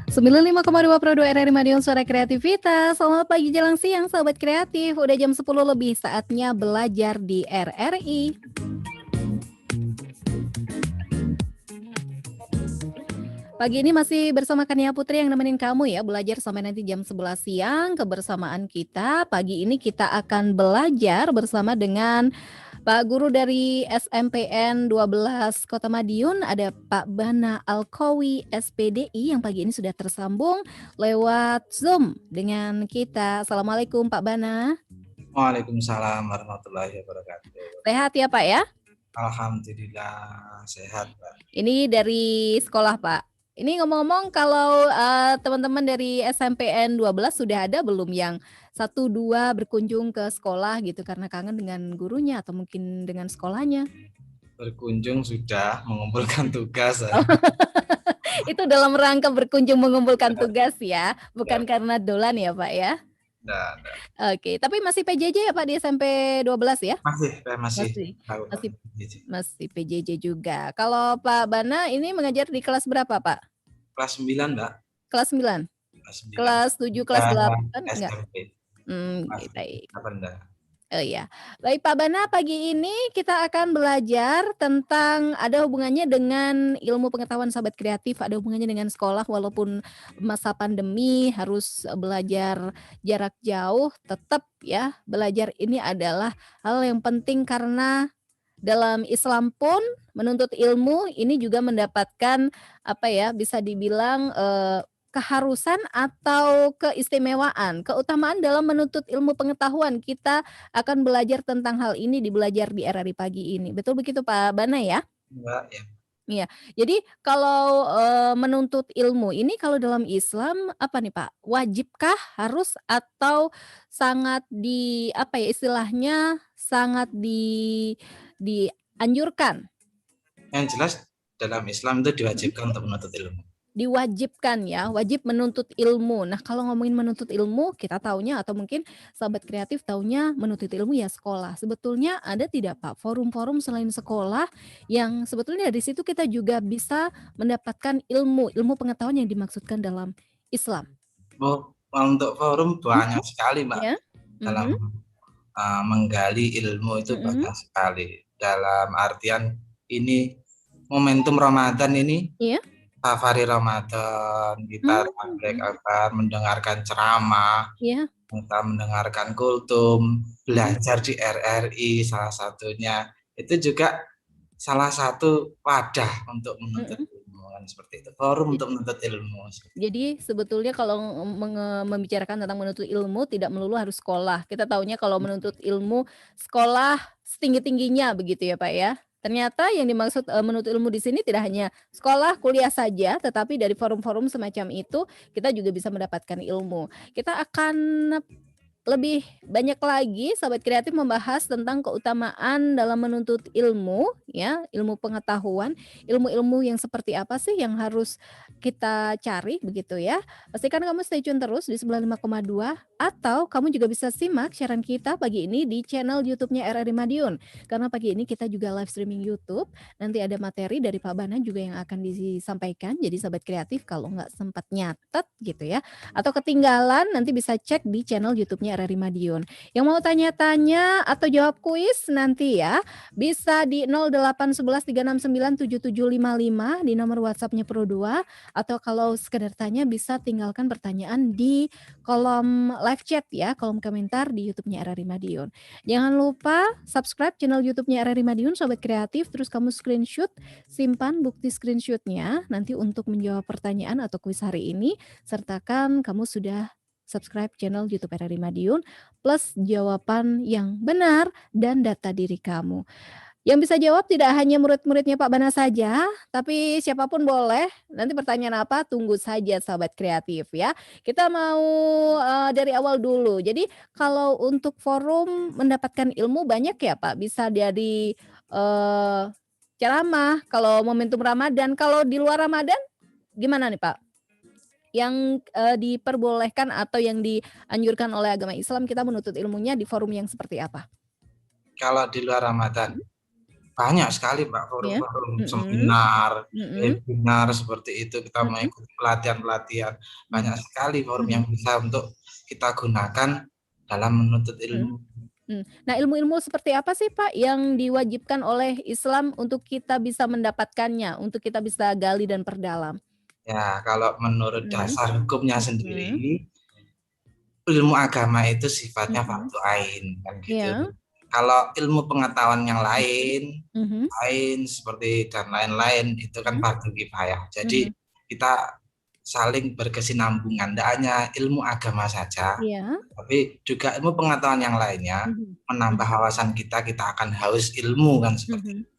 95,2 Pro 2 RRI Madiun Suara Kreativitas. Selamat pagi jelang siang Sobat Kreatif. Udah jam 10 lebih, saatnya belajar di RRI. Pagi ini masih bersama Kania Putri yang nemenin kamu ya, belajar sampai nanti jam 11 siang. Kebersamaan kita, pagi ini kita akan belajar bersama dengan Pak Guru dari SMPN 12 Kota Madiun, ada Pak Bana Alkowi SPDI yang pagi ini sudah tersambung lewat Zoom dengan kita. Assalamualaikum Pak Bana. Waalaikumsalam warahmatullahi wabarakatuh. Sehat ya Pak ya? Alhamdulillah sehat Pak. Ini dari sekolah Pak. Ini ngomong-ngomong kalau teman-teman dari SMPN 12 sudah ada belum yang 1-2 berkunjung ke sekolah gitu karena kangen dengan gurunya atau mungkin dengan sekolahnya? Berkunjung sudah mengumpulkan tugas. Itu dalam rangka berkunjung mengumpulkan tugas ya, bukan karena dolan ya Pak ya? Nah. Oke, tapi masih PJJ ya Pak di SMP 12 ya? Masih PJJ juga. Kalau Pak Bana ini mengajar di kelas berapa Pak? Kelas 9 Mbak. Kelas 9? Kelas 7, kelas 8 enggak? Baik. Oh iya. Baik Pak Bana, pagi ini kita akan belajar tentang ada hubungannya dengan ilmu pengetahuan Sobat Kreatif, ada hubungannya dengan sekolah walaupun masa pandemi harus belajar jarak jauh, tetap ya belajar ini adalah hal yang penting karena dalam Islam pun menuntut ilmu ini juga mendapatkan apa ya, bisa dibilang keharusan atau keistimewaan, keutamaan dalam menuntut ilmu pengetahuan. Kita akan belajar tentang hal ini di Belajar di RRI pagi ini. Betul begitu Pak Bana ya? Mbak ya. Iya. Jadi kalau menuntut ilmu ini kalau dalam Islam apa nih Pak? Wajibkah, harus atau sangat apa ya istilahnya sangat dianjurkan? Yang jelas dalam Islam itu diwajibkan untuk menuntut ilmu. Diwajibkan ya, wajib menuntut ilmu. Nah, kalau ngomongin menuntut ilmu, kita taunya atau mungkin Sobat Kreatif taunya menuntut ilmu ya sekolah. Sebetulnya ada tidak Pak forum-forum selain sekolah yang sebetulnya dari situ kita juga bisa mendapatkan ilmu pengetahuan yang dimaksudkan dalam Islam? Untuk forum banyak sekali Mbak. Ya. Dalam menggali ilmu itu banyak sekali. Dalam artian ini momentum Ramadan ini. Iya. Safari Ramadan, kita akan mendengarkan ceramah, kita mendengarkan kultum, belajar di RRI salah satunya. Itu juga salah satu wadah untuk menuntut ilmu kan seperti itu. Forum untuk menuntut ilmu. Jadi sebetulnya kalau membicarakan tentang menuntut ilmu tidak melulu harus sekolah. Kita taunya kalau menuntut ilmu sekolah setinggi-tingginya begitu ya Pak ya. Ternyata yang dimaksud menuntut ilmu di sini tidak hanya sekolah, kuliah saja, tetapi dari forum-forum semacam itu kita juga bisa mendapatkan ilmu. Kita akan lebih banyak lagi Sobat Kreatif membahas tentang keutamaan dalam menuntut ilmu ya, ilmu pengetahuan, ilmu-ilmu yang seperti apa sih yang harus kita cari begitu ya. Pastikan kamu stay tune terus di 95,2 atau kamu juga bisa simak siaran kita pagi ini di channel YouTube-nya RRI Madiun. Karena pagi ini kita juga live streaming YouTube, nanti ada materi dari Pak Bana juga yang akan disampaikan. Jadi Sobat Kreatif kalau nggak sempat nyatet gitu ya, atau ketinggalan nanti bisa cek di channel YouTube-nya RRI Madiun. Yang mau tanya-tanya atau jawab kuis nanti ya, bisa di 0811 3697755 di nomor WhatsApp-nya Pro 2, atau kalau sekedar tanya bisa tinggalkan pertanyaan di kolom live chat ya, kolom komentar di YouTube-nya RRI Madiun. Jangan lupa subscribe channel YouTube-nya RRI Madiun Sobat Kreatif, terus kamu screenshot, simpan bukti screenshot-nya nanti untuk menjawab pertanyaan atau kuis hari ini, sertakan kamu sudah subscribe channel YouTube RRI Madiun plus jawaban yang benar dan data diri kamu. Yang bisa jawab tidak hanya murid-muridnya Pak Bana saja, tapi siapapun boleh. Nanti pertanyaan apa tunggu saja Sobat Kreatif ya. Kita mau dari awal dulu. Jadi kalau untuk forum mendapatkan ilmu banyak ya Pak, bisa dari ceramah, kalau momentum Ramadan, kalau di luar Ramadan gimana nih Pak? Yang diperbolehkan atau yang dianjurkan oleh agama Islam kita menuntut ilmunya di forum yang seperti apa? Kalau di luar Ramadan, Banyak sekali Mbak, Iya. forum-forum Mhm. seminar, Mhm. webinar seperti itu, kita Mhm. mengikuti pelatihan-pelatihan. Banyak Mhm. sekali forum yang Mhm. bisa untuk kita gunakan dalam menuntut Mhm. ilmu. Mmm. Nah, ilmu-ilmu seperti apa sih, Pak, yang diwajibkan oleh Islam untuk kita bisa mendapatkannya, untuk kita bisa gali dan perdalam? Ya, kalau menurut Mhm. dasar hukumnya Mhm. sendiri, ilmu agama itu sifatnya Mhm. fardhu ain, kan gitu. Iya. Kalau ilmu pengetahuan yang Mhm. lain, Mhm. sains seperti dan lain-lain itu kan Mhm. fardhu kifayah. Jadi Mhm. kita saling berkesinambungan, tidak hanya ilmu agama saja, Iya. tapi juga ilmu pengetahuan yang lainnya Mhm. menambah Mhm. wawasan kita, kita akan haus ilmu kan seperti Mhm. itu.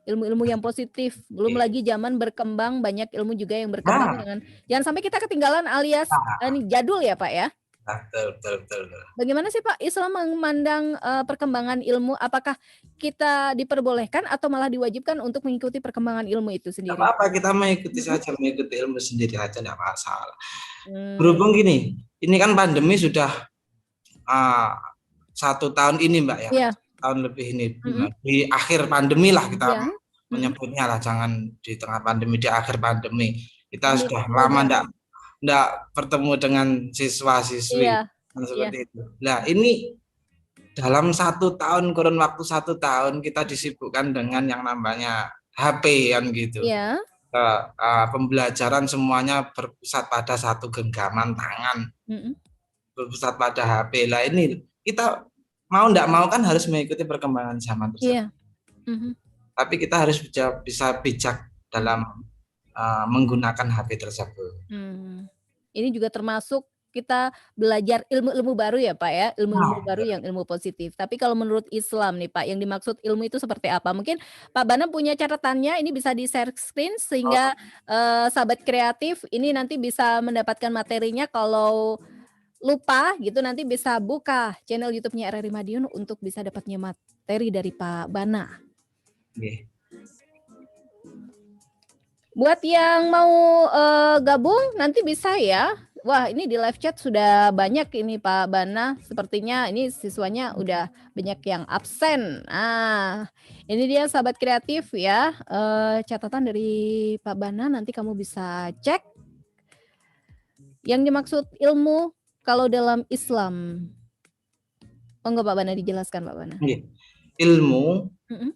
Ilmu-ilmu yang positif, belum Oke. lagi zaman berkembang, banyak ilmu juga yang berkembang Nah, dengan jangan sampai kita ketinggalan alias, nah, ini jadul ya, Pak, ya? betul betul betul betul. Bagaimana sih, Pak, Islam memandang, perkembangan ilmu? Apakah kita diperbolehkan atau malah diwajibkan untuk mengikuti perkembangan ilmu itu Nggak sendiri? apa-apa, kita mengikuti Mhm. saja, mengikuti ilmu sendiri aja nggak masalah. Mmm. Berhubung gini, ini kan pandemi sudah, eee, 1 tahun ini Mbak ya, Iya. tahun lebih ini, Mhm. di akhir pandemi lah kita Iya. Mhm. menyebutnya lah, jangan di tengah pandemi, di akhir pandemi. Kita Pandemi sudah lama modern. ndak bertemu dengan siswa-siswi, Iya. kan Iya. seperti itu. Nah ini dalam 1 tahun, kurun waktu 1 tahun kita disibukkan dengan yang namanya HP kan gitu. Iya. Pembelajaran semuanya berpusat pada satu genggaman tangan, Mhm. berpusat pada HP. Lah ini kita mau ndak mau kan harus mengikuti perkembangan zaman tersebut. Iya. Mhm. Tapi kita harus bisa bijak Mhm. dalam menggunakan HP tersebut. Mmm. Ini juga termasuk kita belajar ilmu-ilmu baru ya, Pak, ya? Ilmu-ilmu Nah, baru yang ilmu positif. Tapi kalau menurut Islam nih, Pak, yang dimaksud ilmu itu seperti apa? Mungkin Pak Bana punya catatannya, ini bisa di-share screen sehingga, oh, sahabat kreatif ini nanti bisa mendapatkan materinya kalau lupa gitu nanti bisa buka channel YouTube-nya RRI Madiun untuk bisa dapatnya materi dari Pak Bana. nggih. Buat yang mau, gabung nanti bisa ya. Wah, ini di live chat sudah banyak ini Pak Bana, sepertinya ini siswanya udah banyak yang absen. Nah, ini dia sahabat kreatif ya, catatan dari Pak Bana nanti kamu bisa cek. Yang dimaksud ilmu kalau dalam Islam. Monggo Pak Bana dijelaskan Pak Bana. Nggih. Ilmu, Mhm.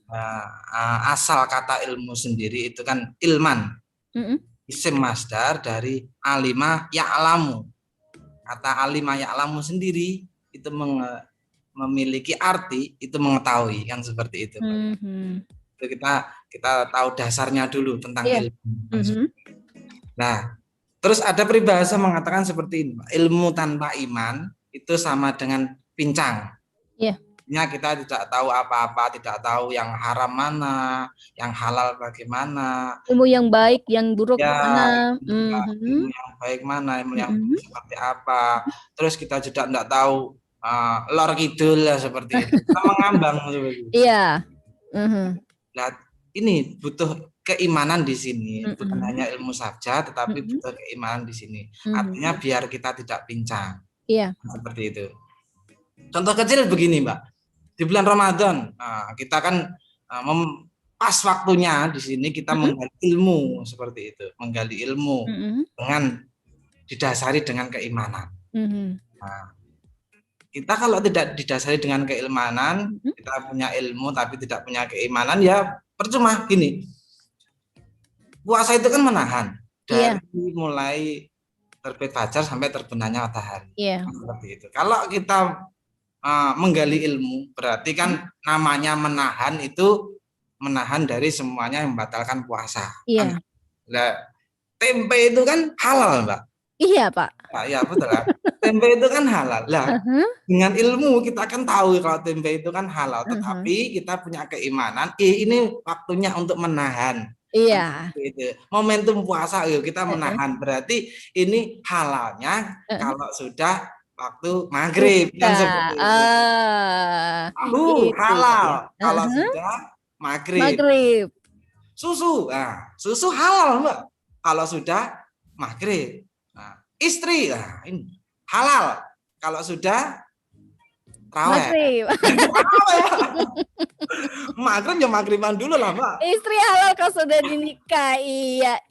asal kata ilmu sendiri itu kan ilman, Mhm. isim masdar dari alima ya'lamu. Kata alima ya'lamu sendiri itu memiliki arti itu mengetahui, kan seperti itu Mbak. Mhm. Itu kita tahu dasarnya dulu tentang Iya. ilmu. Mhm. Nah, terus ada peribahasa mengatakan seperti ini, ilmu tanpa iman itu sama dengan pincang. Iya. Artinya kita tidak tahu apa-apa, tidak tahu yang haram mana, yang halal bagaimana. Ilmu yang baik, yang buruk Ya, mana? ilmu Mhm. yang baik mana, ilmu yang Mhm. buruk seperti apa. Terus kita juga tidak tahu lor kidul lah seperti itu. Kita mengambang seperti itu. Iya. Mhm. Nah, ini butuh keimanan di sini, bukan Mhm. hanya ilmu saja, tetapi Mhm. butuh keimanan di sini. Mhm. Artinya biar kita tidak pincang, Iya. seperti itu. Contoh kecil begini, Mbak. Di bulan Ramadan, kita kan pas waktunya di sini kita Mhm. menggali ilmu seperti itu, menggali ilmu Mhm. dengan didasari dengan keimanan. Mhm. Nah, kita kalau tidak didasari dengan keimanan, Mhm. kita punya ilmu tapi tidak punya keimanan, ya percuma. Gini, puasa itu kan menahan dari Iya. mulai terbit fajar sampai terbenamnya matahari. Iya. Seperti itu. Kalau kita menggali ilmu, berarti Mhm. kan namanya menahan itu menahan dari semuanya yang membatalkan puasa. Kan? Iya. Nah, tempe itu kan halal, Mbak. Iya, Pak. Nah, ya betul kan? Tempe itu kan halal. Lah, Ah hah. dengan ilmu kita kan tahu kalau tempe itu kan halal, Ah hah. tetapi kita punya keimanan, ini waktunya untuk menahan. Kan Iya. seperti itu. Momentum puasa yuk kita Heeh. menahan. Berarti ini halalnya Heeh. kalau sudah waktu maghrib kan Buka. seperti itu. Itu Halal dia. kalau Heeh. sudah maghrib. Maghrib. Susu halal Mbak kalau sudah maghrib. Nah, istri, ini halal kalau sudah Traweh. Maghrib. Maghrib ya maghriban dulu lah, Mbak. Istri halal kalau sudah dinikah.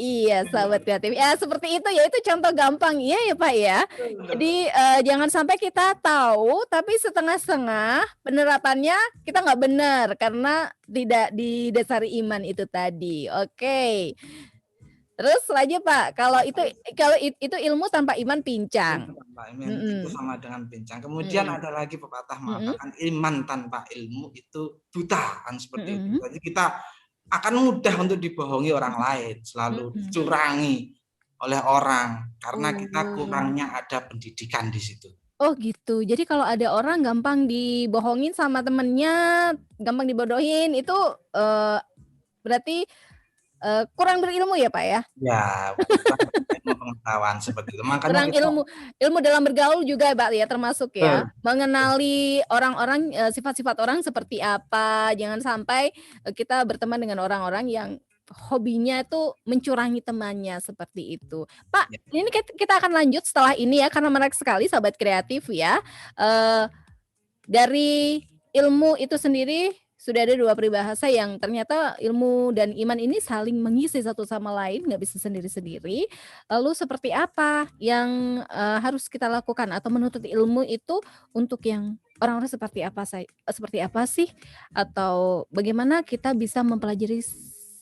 Iya, sahabat kreatif. Ya seperti itu ya, itu contoh gampang. Iya ya Pak ya. Jadi jangan sampai kita tahu tapi setengah-setengah, penerapannya kita nggak benar karena tidak didasari iman itu tadi. Oke. Terus selanjutnya Pak, kalau itu ilmu tanpa iman pincang. Itu sama dengan pincang. Kemudian ada lagi pepatah mengatakan iman tanpa ilmu itu buta, kan seperti itu. Jadi kita akan mudah untuk dibohongi orang lain, selalu dicurangi oleh orang karena kita kurangnya ada pendidikan di situ. Oh gitu. Jadi kalau ada orang gampang dibohongin sama temennya, gampang dibodohin, itu berarti kurang berilmu ya Pak ya? Ya, pengetahuan seperti itu. Makanya kurang ilmu dalam bergaul juga Pak ya, termasuk ya. Mengenali orang-orang, sifat-sifat orang seperti apa. Jangan sampai kita berteman dengan orang-orang yang hobinya itu mencurangi temannya, seperti itu. Pak, ini kita akan lanjut setelah ini ya, karena menarik sekali sahabat kreatif ya. Dari ilmu itu sendiri sudah ada 2 peribahasa yang ternyata ilmu dan iman ini saling mengisi satu sama lain, nggak bisa sendiri-sendiri. Lalu seperti apa yang harus kita lakukan atau menuntut ilmu itu untuk yang orang-orang seperti apa sih? Atau bagaimana kita bisa mempelajari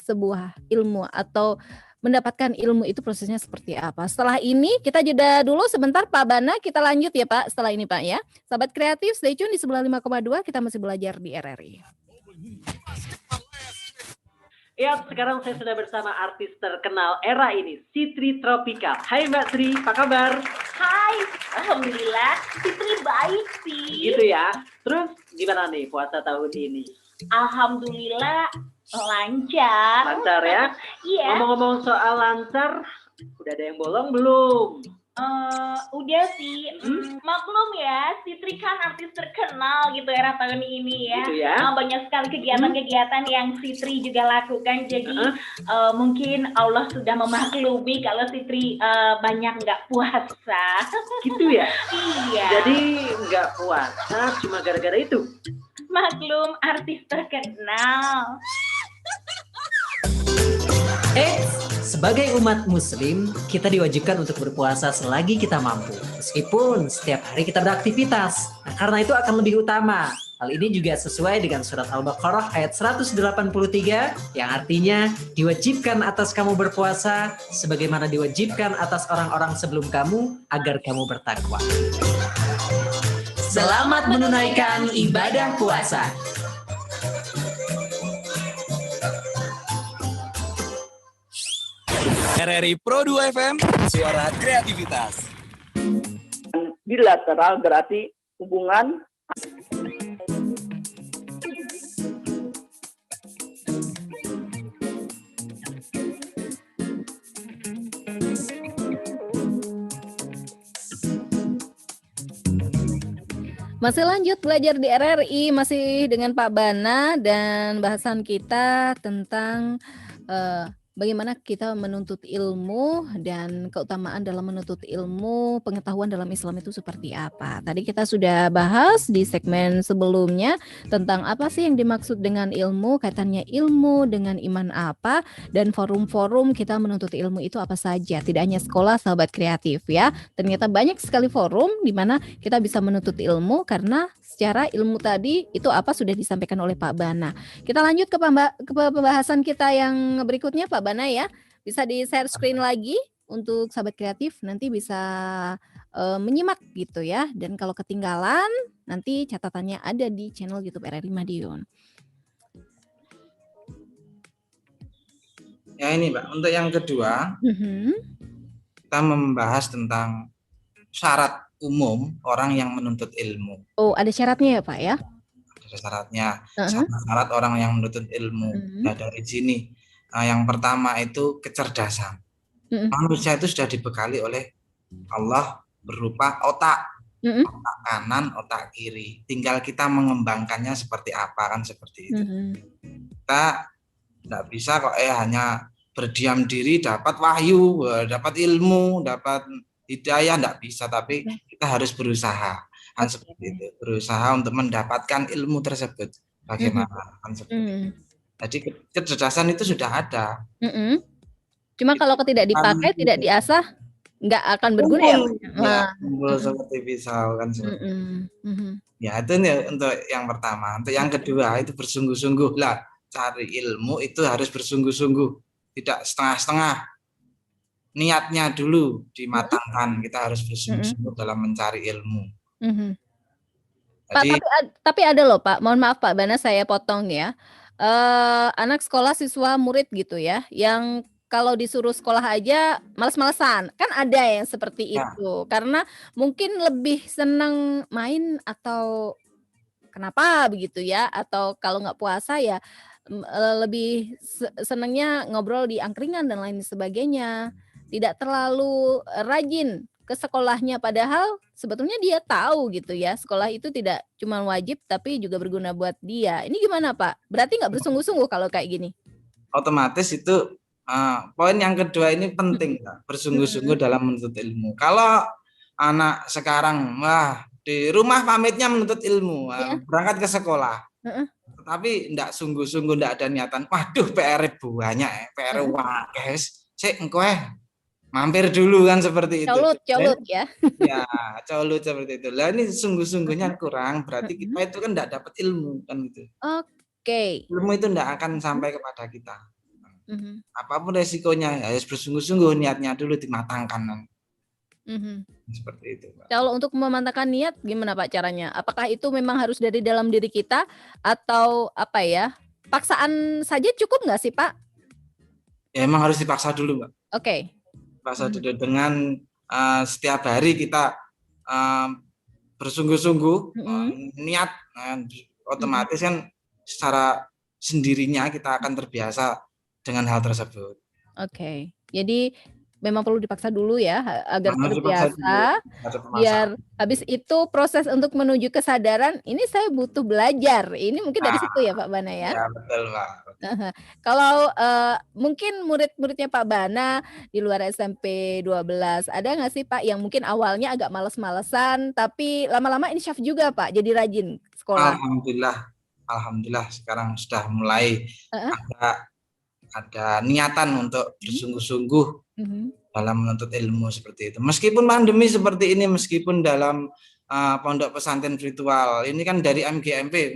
sebuah ilmu atau mendapatkan ilmu itu prosesnya seperti apa? Setelah ini kita jeda dulu sebentar Pak Bana, kita lanjut ya Pak setelah ini Pak ya. Sahabat kreatif, stay tune di 95,2, kita masih belajar di RRI. Ya, sekarang saya sudah bersama artis terkenal era ini, Sitri Tropika. Hai Mbak Tri, apa kabar? Hai, alhamdulillah, Sitri baik sih. Gitu ya. Terus gimana nih puasa tahun ini? Alhamdulillah lancar. Lancar ya? Iya. Ngomong-ngomong soal lancar, udah ada yang bolong belum? Udah sih, maklum ya, Sitri kan artis terkenal gitu era tahun ini ya. Gitu ya? Banyak sekali kegiatan-kegiatan yang Sitri juga lakukan, jadi mungkin Allah sudah memaklumi kalau Sitri banyak nggak puasa. Gitu ya? Iya. Jadi nggak puasa cuma gara-gara itu? Maklum artis terkenal. Sebagai umat muslim, kita diwajibkan untuk berpuasa selagi kita mampu. Meskipun setiap hari kita beraktivitas. Nah, karena itu akan lebih utama. Hal ini juga sesuai dengan surat Al-Baqarah ayat 183 yang artinya diwajibkan atas kamu berpuasa sebagaimana diwajibkan atas orang-orang sebelum kamu agar kamu bertakwa. Selamat menunaikan ibadah puasa. RRI Pro 2 FM, suara kreativitas. Bilateral berarti hubungan Masih lanjut belajar di RRI, masih dengan Pak Bana dan bahasan kita tentang bagaimana kita menuntut ilmu dan keutamaan dalam menuntut ilmu, pengetahuan dalam Islam itu seperti apa. Tadi kita sudah bahas di segmen sebelumnya tentang apa sih yang dimaksud dengan ilmu, kaitannya ilmu dengan iman apa, dan forum-forum kita menuntut ilmu itu apa saja. Tidak hanya sekolah, sahabat kreatif ya. Ternyata banyak sekali forum di mana kita bisa menuntut ilmu karena secara ilmu tadi itu apa sudah disampaikan oleh Pak Bana. Kita lanjut ke pembahasan kita yang berikutnya Pak Bana ya. Bisa di share screen lagi untuk sahabat kreatif nanti bisa menyimak gitu ya. Dan kalau ketinggalan nanti catatannya ada di channel YouTube RRI Madiun. Ya ini Mbak, untuk yang kedua kita membahas tentang syarat umum orang yang menuntut ilmu. Oh, ada syaratnya ya Pak ya? Ada syaratnya, syarat orang yang menuntut ilmu. Nah, dari sini, yang pertama itu kecerdasan. Manusia itu sudah dibekali oleh Allah berupa otak, otak kanan, otak kiri. Tinggal kita mengembangkannya seperti apa kan seperti itu. Kita tidak bisa kok hanya berdiam diri dapat wahyu, dapat ilmu, dapat hidayah, tidak bisa, tapi kita harus berusaha. kan seperti itu. Berusaha untuk mendapatkan ilmu tersebut. Bagaimana kan seperti itu. Jadi kecerdasan itu sudah ada. Cuma kalau tidak dipakai, tidak diasah, nggak akan berguna ya, Pak? Ya, kumpul seperti pisau kan seperti itu. Ya itu nih untuk yang pertama. Untuk yang kedua itu bersungguh-sungguh lah. Cari ilmu itu harus bersungguh-sungguh, tidak setengah-setengah. Niatnya dulu dimatangkan. Kita harus bersungguh-sungguh dalam mencari ilmu. Pak, Jadi, tapi ada loh Pak, mohon maaf Pak Bana saya potong ya. Anak sekolah, siswa, murid gitu ya, yang kalau disuruh sekolah aja males-malesan. Kan ada yang seperti itu. Karena mungkin lebih senang main atau kenapa begitu ya, atau kalau nggak puasa ya lebih senangnya ngobrol di angkringan dan lain sebagainya. Tidak terlalu rajin ke sekolahnya, padahal sebetulnya dia tahu gitu ya, sekolah itu tidak cuma wajib tapi juga berguna buat dia. Ini gimana Pak? Berarti nggak bersungguh-sungguh kalau kayak gini? Otomatis itu poin yang kedua ini penting, bersungguh-sungguh dalam menuntut ilmu. Kalau anak sekarang, di rumah pamitnya menuntut ilmu, berangkat ke sekolah, tetapi enggak sungguh-sungguh, enggak ada niatan, waduh PR banyak, PR wakes, mampir dulu kan seperti itu. Colut ya. Ya, colut seperti itu. Lah ini sungguh-sungguhnya kurang, berarti kita itu kan enggak dapat ilmu kan itu. Oke. Ilmu itu enggak akan sampai kepada kita. Apapun resikonya, harus bersungguh-sungguh, niatnya dulu dimatangkan. Seperti itu, Pak. Kalau untuk memantapkan niat gimana Pak caranya? Apakah itu memang harus dari dalam diri kita atau apa ya? Paksaan saja cukup nggak sih Pak? Ya emang harus dipaksa dulu, Pak. Oke. Paksa dulu dengan setiap hari kita bersungguh-sungguh, niat, otomatis kan secara sendirinya kita akan terbiasa dengan hal tersebut. Oke. Jadi memang perlu dipaksa dulu ya agar terbiasa, biar habis itu proses untuk menuju kesadaran, ini saya butuh belajar. Ini mungkin dari situ ya Pak Bana ya? Ya betul Pak. Kalau mungkin murid-muridnya Pak Bana di luar SMP 12, ada nggak sih Pak yang mungkin awalnya agak males-malesan, tapi lama-lama insyaf juga Pak, jadi rajin sekolah? Alhamdulillah sekarang sudah mulai ada niatan untuk bersungguh-sungguh dalam menuntut ilmu seperti itu. Meskipun pandemi seperti ini, meskipun dalam pondok pesantren virtual, ini kan dari MGMP.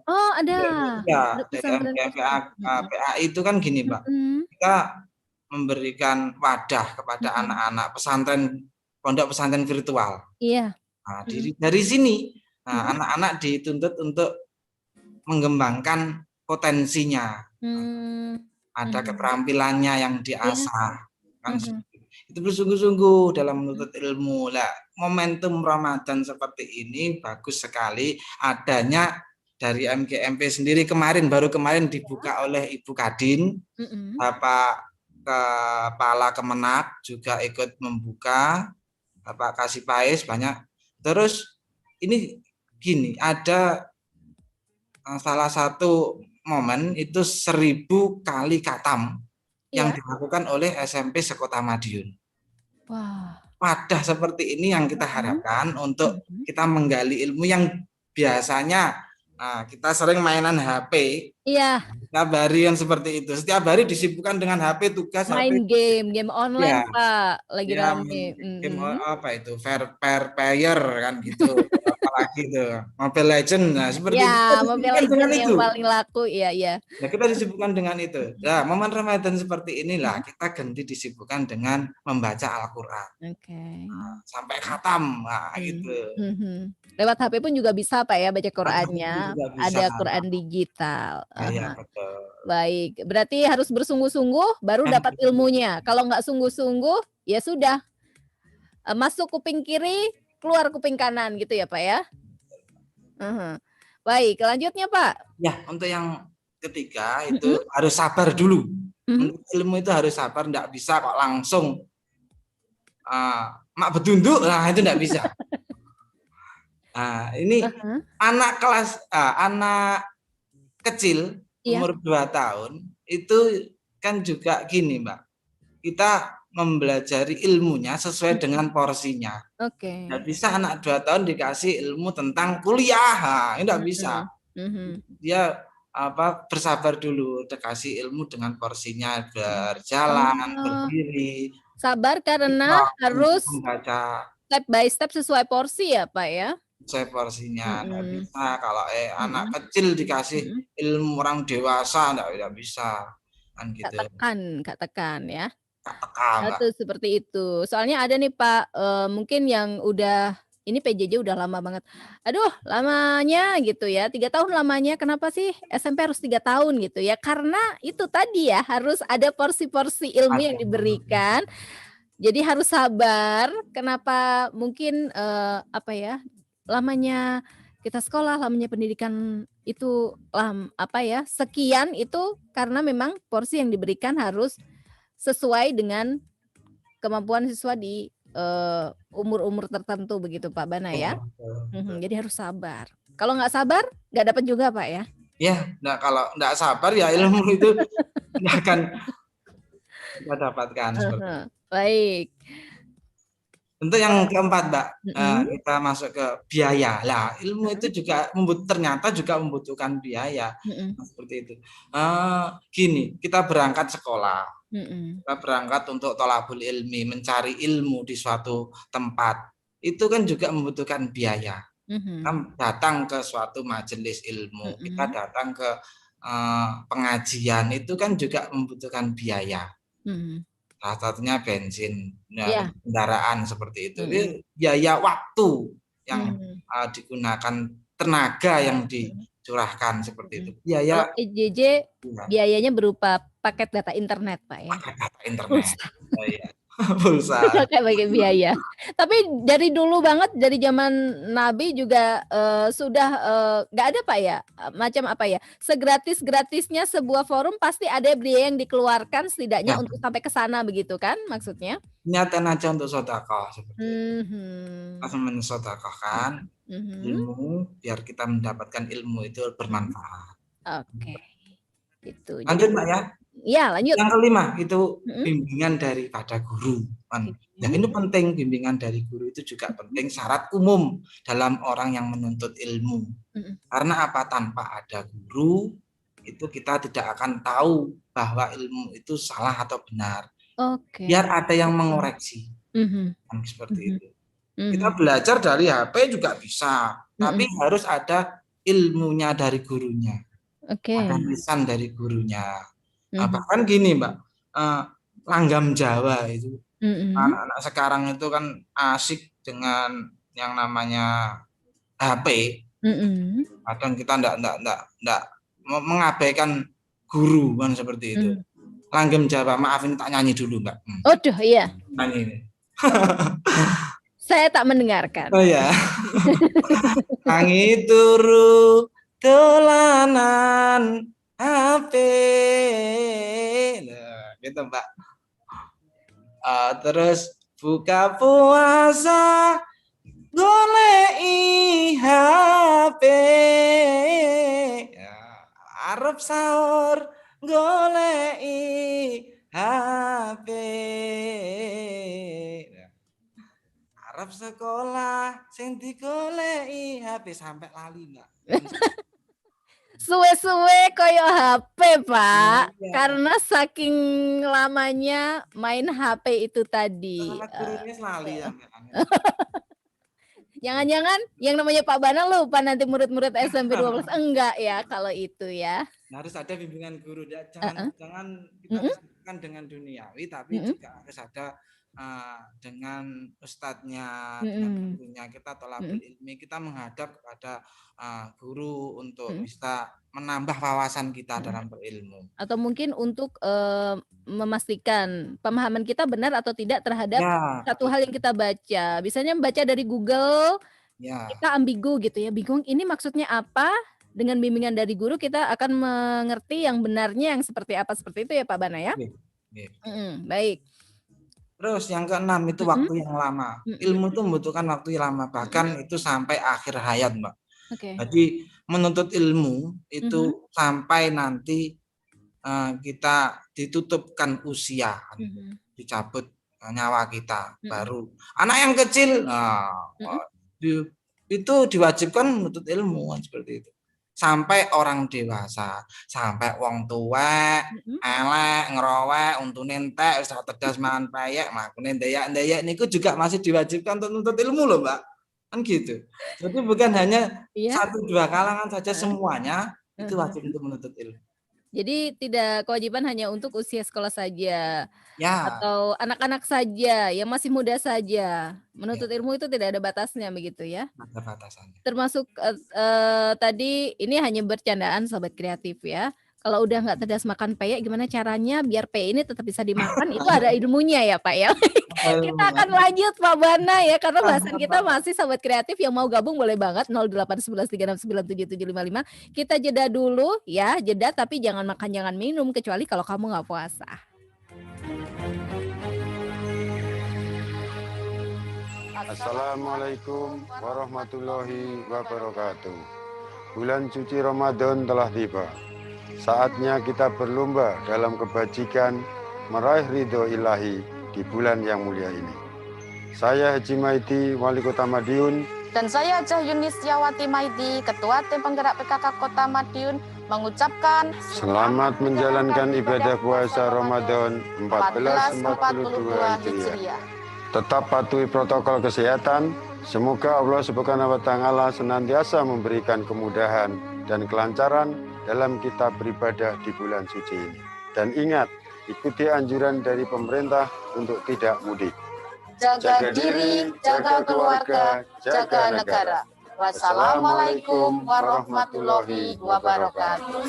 Oh ada. Ya, dari MGMP PAI itu kan gini Pak, kita memberikan wadah kepada anak-anak pesantren, pondok pesantren virtual. Iya. Nah, dari sini, anak-anak dituntut untuk mengembangkan potensinya. Ada keterampilannya yang diasah, kan itu bersungguh-sungguh dalam menuntut ilmu. Lah, momentum Ramadan seperti ini bagus sekali adanya dari MGMP sendiri. Baru kemarin dibuka oleh Ibu Kadin, Bapak Kepala Kemenak juga ikut membuka, Bapak Kasih Pais banyak. Terus ini gini, ada salah satu momen itu 1000 kali khatam yang dilakukan oleh SMP sekota Madiun. Wadah seperti ini yang kita harapkan untuk kita menggali ilmu yang biasanya kita sering mainan HP. Iya. Setiap hari yang seperti itu. Setiap hari disibukkan dengan HP, tugas main HP. game online Pak, lagi rame. Game apa itu? Fair player kan gitu. Apalagi itu Mobile Legend, seperti itu. Mobile Legend yang paling laku, iya. Nah, kita disibukkan dengan itu. Nah, momen Ramadan seperti inilah kita ganti disibukkan dengan membaca Al-Quran. Sampai khatam, gitu. Lewat HP pun juga bisa Pak ya baca Qurannya. Ada Quran digital. Iya betul. Baik, berarti harus bersungguh-sungguh baru dapat ilmunya. Kalau nggak sungguh-sungguh, ya sudah masuk kuping kiri, keluar kuping kanan gitu ya Pak ya. Baik, selanjutnya Pak. Ya, untuk yang ketiga itu harus sabar dulu. Untuk ilmu itu harus sabar, enggak bisa kok langsung mak betunduk, itu enggak bisa. Ini anak kecil umur 2 tahun itu kan juga gini Mbak. Kita mempelajari ilmunya sesuai dengan porsinya. Oke. Nggak bisa anak 2 tahun dikasih ilmu tentang kuliah, ini nggak bisa. Dia bersabar dulu, dikasih ilmu dengan porsinya, berjalan, berdiri. Sabar karena harus membaca step by step sesuai porsi ya, Pak, ya? sesuai porsinya. Nggak bisa kalau anak kecil dikasih ilmu orang dewasa, nggak bisa. Kan gitu. Nggak tekan ya. Nggak tekan, Mbak. Betul, seperti itu. Soalnya ada nih Pak, mungkin yang udah ini PJJ udah lama banget. Aduh lamanya gitu ya, 3 tahun lamanya, kenapa sih SMP harus 3 tahun gitu ya? Karena itu tadi ya, harus ada porsi-porsi ilmu yang diberikan, jadi harus sabar. Kenapa mungkin, lamanya kita sekolah, lamanya pendidikan itu sekian itu karena memang porsi yang diberikan harus sesuai dengan kemampuan siswa di umur-umur tertentu begitu Pak Bana ya. Jadi harus sabar. Kalau nggak sabar, nggak dapat juga Pak ya? Ya, kalau nggak sabar ya ilmu itu nggak akan kita dapatkan. Baik. Untuk yang keempat, Mbak, kita masuk ke biaya. Lah, ilmu itu juga ternyata juga membutuhkan biaya. Seperti itu. Gini, kita berangkat sekolah. Kita berangkat untuk thalabul ilmi, mencari ilmu di suatu tempat. Itu kan juga membutuhkan biaya. Kita datang ke suatu majelis ilmu, kita datang ke pengajian, itu kan juga membutuhkan biaya. Salah satunya bensin, kendaraan seperti itu. Jadi biaya waktu yang digunakan, tenaga yang dicurahkan seperti itu. Biaya PJJ biayanya berupa paket data internet, Pak ya. Paket data internet. Pulsa. Pakai biaya. Tapi dari dulu banget, dari zaman Nabi juga sudah nggak ada Pak ya, macam segratis-gratisnya sebuah forum pasti ada biaya yang dikeluarkan setidaknya untuk sampai ke sana begitu kan maksudnya? Niatan aja untuk sedekah seperti itu. Langsung mensedekahkan ilmu biar kita mendapatkan ilmu itu bermanfaat. Oke. Gitu. Lanjut Mbak ya. Iya, lanjut. Yang kelima itu bimbingan daripada guru. Dan ini penting, bimbingan dari guru itu juga penting, syarat umum dalam orang yang menuntut ilmu. Karena apa? Tanpa ada guru itu kita tidak akan tahu bahwa ilmu itu salah atau benar. Biar ada yang mengoreksi. Seperti itu. Kita belajar dari HP juga bisa, tapi harus ada ilmunya dari gurunya. Ada lisan dari gurunya. Bahkan gini Mbak, langgam Jawa itu anak-anak sekarang itu kan asik dengan yang namanya HP. Kadang kita enggak mengabaikan guru kan seperti itu. Langgam Jawa, maaf ini tak nyanyi dulu Mbak. Aduh iya. Nyanyi ini. Saya tak mendengarkan. Oh ya. Tangi turu dolanan HP. Nah, gitu Mbak. Terus buka puasa golei HP. Arep sahur golei HP. Arep sekolah sing digoleki HP sampai lali Mbak. Suwe-suwe koyo HP Pak, karena saking lamanya main HP itu tadi. Jangan-jangan yang namanya Pak Bana lupa nanti murid-murid SMP 12, enggak ya kalau itu ya. Harus ada bimbingan guru, jangan kita disebutkan dengan duniawi, tapi juga harus ada dengan ustadznya, dengan gurunya. Kita thalabul ilmi, kita menghadap kepada guru untuk bisa menambah wawasan kita dalam berilmu. Atau mungkin untuk memastikan pemahaman kita benar atau tidak terhadap satu hal yang kita baca. Biasanya baca dari Google, kita ambigu gitu ya, bingung ini maksudnya apa. Dengan bimbingan dari guru kita akan mengerti yang benarnya yang seperti apa, seperti itu ya Pak Bana ya. Baik. Terus yang keenam itu waktu yang lama. Ilmu itu membutuhkan waktu yang lama, bahkan itu sampai akhir hayat Mbak. Jadi menuntut ilmu itu sampai nanti kita ditutupkan usia, dicabut nyawa kita baru. Anak yang kecil itu diwajibkan menuntut ilmu kan, seperti itu. Sampai orang dewasa, sampai wong tua, elek, ngerowek, untune entek, wis tedas mangan payek, makune ndayak-ndayak niku juga masih diwajibkan untuk menuntut ilmu loh, Mbak. Kan gitu. Jadi bukan hanya satu dua kalangan saja, semuanya itu wajib untuk menuntut ilmu. Jadi tidak kewajiban hanya untuk usia sekolah saja, Ya. atau anak-anak saja yang masih muda saja. Menuntut ilmu itu tidak ada batasnya begitu ya? Ada batasannya. Termasuk tadi ini hanya bercandaan sobat kreatif ya. Kalau udah nggak tedas makan peyek, gimana caranya biar peyek ini tetap bisa dimakan? Itu ada ilmunya ya Pak ya. Kita akan lanjut Pak Bana ya, karena bahasan kita masih sobat kreatif. Yang mau gabung boleh banget 0811369775. Kita jeda dulu ya, jeda tapi jangan makan jangan minum kecuali kalau kamu nggak puasa. Assalamualaikum warahmatullahi wabarakatuh. Bulan suci Ramadan telah tiba. Saatnya kita berlomba dalam kebajikan meraih ridho ilahi di bulan yang mulia ini. Saya Haji Maidi, Wali Kota Madiun. Dan saya Hajah Yunisyawati Maidi, Ketua Tim Penggerak PKK Kota Madiun, mengucapkan selamat menjalankan ibadah puasa Ramadan 1442 Hijriah. Tetap patuhi protokol kesehatan. Semoga Allah Subhanahu wa Ta'ala senantiasa memberikan kemudahan dan kelancaran dalam kita beribadah di bulan suci ini. Dan ingat, ikuti anjuran dari pemerintah untuk tidak mudik. Jaga diri, jaga keluarga, jaga negara. Wassalamualaikum warahmatullahi wabarakatuh.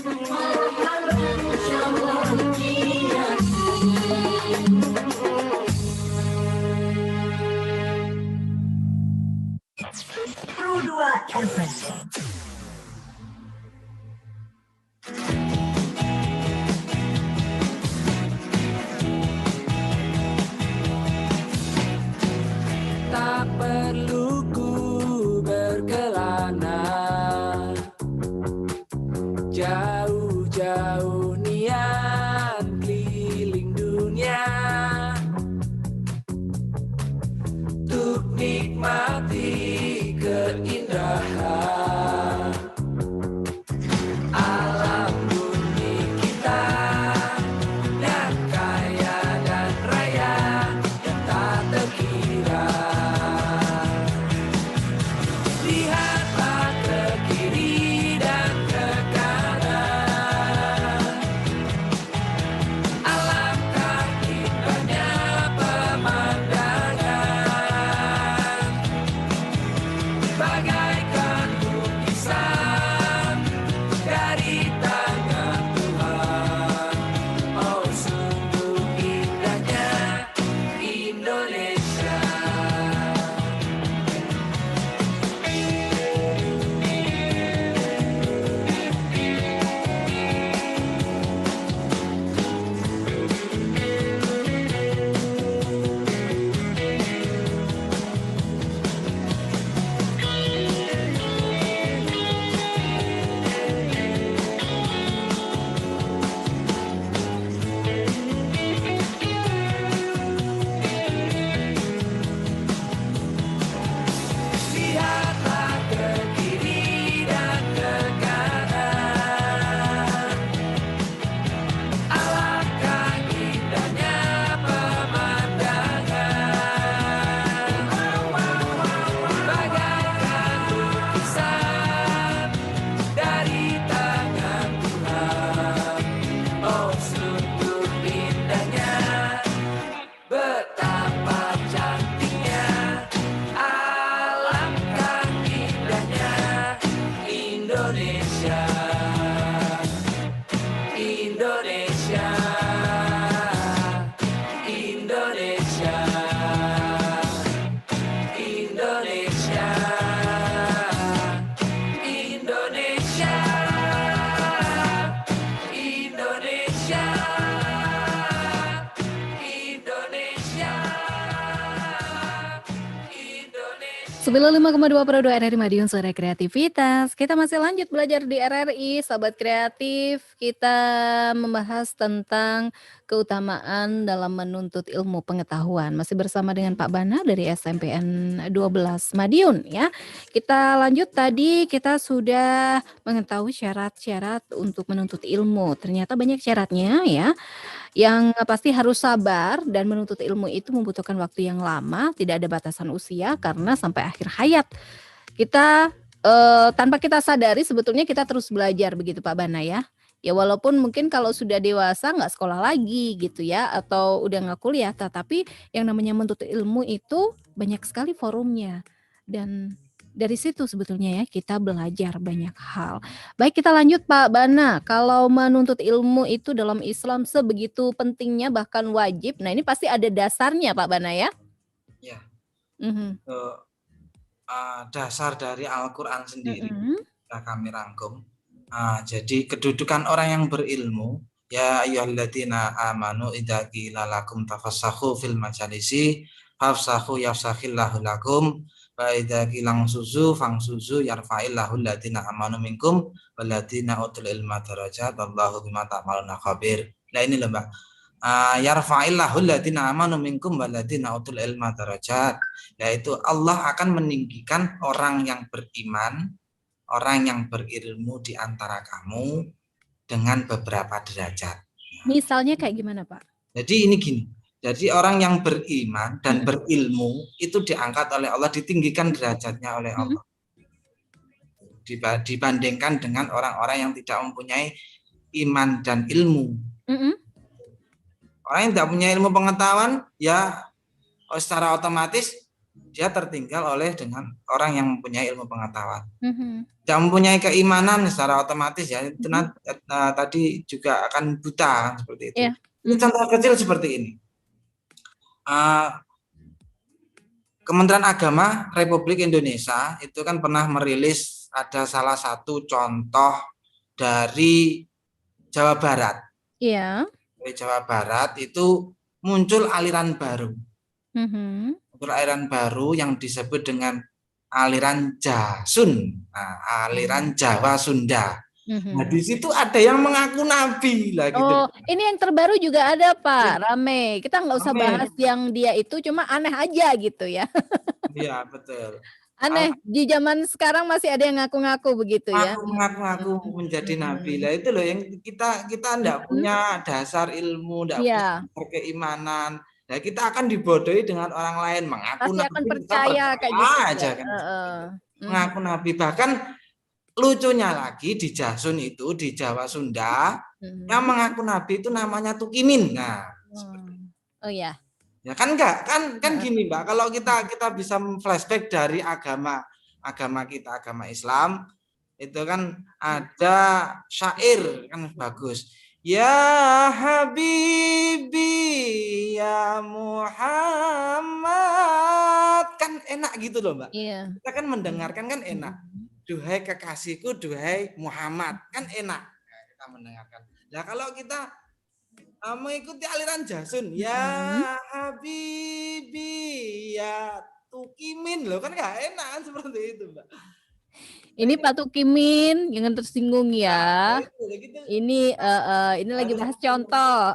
Tak perlu ku berkelana, jauh-jauh niat keliling dunia, untuk nikmati keindahan alam bumi kita yang kaya dan raya yang tak terkira. Lihatlah ke kiri dan ke kanan, alangkah indahnya pemandangan, bagaikan lukisan dari tangan Tuhan. Oh sungguh indahnya Indonesia. 95,2 Pro 2 RRI Madiun, Suara Kreativitas. Kita masih lanjut belajar di RRI, Sobat Kreatif. Kita membahas tentang keutamaan dalam menuntut ilmu pengetahuan. Masih bersama dengan Pak Bana dari SMPN 12 Madiun ya. Kita lanjut, tadi kita sudah mengetahui syarat-syarat untuk menuntut ilmu. Ternyata banyak syaratnya ya. Yang pasti harus sabar, dan menuntut ilmu itu membutuhkan waktu yang lama, tidak ada batasan usia karena sampai akhir hayat. Kita tanpa kita sadari sebetulnya kita terus belajar begitu Pak Bana ya. Ya walaupun mungkin kalau sudah dewasa nggak sekolah lagi gitu ya, atau udah nggak kuliah, tetapi yang namanya menuntut ilmu itu banyak sekali forumnya. Dan dari situ sebetulnya ya kita belajar banyak hal. Baik, kita lanjut Pak Bana. Kalau menuntut ilmu itu dalam Islam sebegitu pentingnya, bahkan wajib. Nah ini pasti ada dasarnya Pak Bana ya? Ya. Mhm. Dasar dari Al-Quran sendiri sudah kami rangkum. Jadi kedudukan orang yang berilmu, ya ayyuhalladzina amanu idza qila lakum tafassahu fil majalisi fafsahu yafsahillahu lakum wa idza qila suzu fangsuzu yarfa'illahu alladzina amanu minkum walladzina utul ilma darajat wallahu bima ta'maluna khabir. Nah ini loh Mbak. Yarfa'illahu alladzina amanu minkum walladzina utul ilma darajat. Yaitu Allah akan meninggikan orang yang beriman, orang yang berilmu di antara kamu dengan beberapa derajat. Misalnya kayak gimana Pak? Jadi ini gini. Jadi orang yang beriman dan berilmu itu diangkat oleh Allah, ditinggikan derajatnya oleh Allah. Dibandingkan dengan orang-orang yang tidak mempunyai iman dan ilmu. Orang yang tidak punya ilmu pengetahuan, ya secara otomatis dia tertinggal oleh dengan orang yang mempunyai ilmu pengetahuan. Tidak mempunyai keimanan secara otomatis ya itu tadi juga akan buta seperti itu. Ini contoh kecil seperti ini. Kementerian Agama Republik Indonesia itu kan pernah merilis ada salah satu contoh dari Jawa Barat. Iya. Dari Jawa Barat itu muncul aliran baru. Muncul aliran baru yang disebut dengan aliran Jasun, aliran Jawa Sunda. Nah di situ ada yang mengaku nabi lah gitu. Oh, ini yang terbaru juga ada Pak, rame. Kita nggak usah bahas yang dia itu, cuma aneh aja gitu ya. Iya betul. Aneh, di zaman sekarang masih ada yang ngaku-ngaku begitu ya. Mengaku menjadi nabi lah, itu loh yang kita enggak punya dasar ilmu, enggak punya keimanan. Nah kita akan dibodohi dengan orang lain mengaku pasti nabi. Akan percaya kayak gitu aja kan. Mengaku nabi, bahkan lucunya lagi di Jasun itu di Jawa Sunda yang mengaku nabi itu namanya Tukimin. Nah, oh ya. Ya kan enggak, kan gini Mbak, kalau kita bisa flashback dari agama kita, agama Islam, itu kan ada syair kan bagus. Ya Habibi ya Muhammad, kan enak gitu loh Mbak. Iya. Kita kan mendengarkan kan enak. Duhai kekasihku, duhai Muhammad, kan enak kita mendengarkan. Nah kalau kita mengikuti aliran Jasun, ya Habibi ya Tukimin loh, kan nggak enak seperti itu Mbak. Ini Pak Tukimin, jangan tersinggung ya. Ini lagi bahas contoh.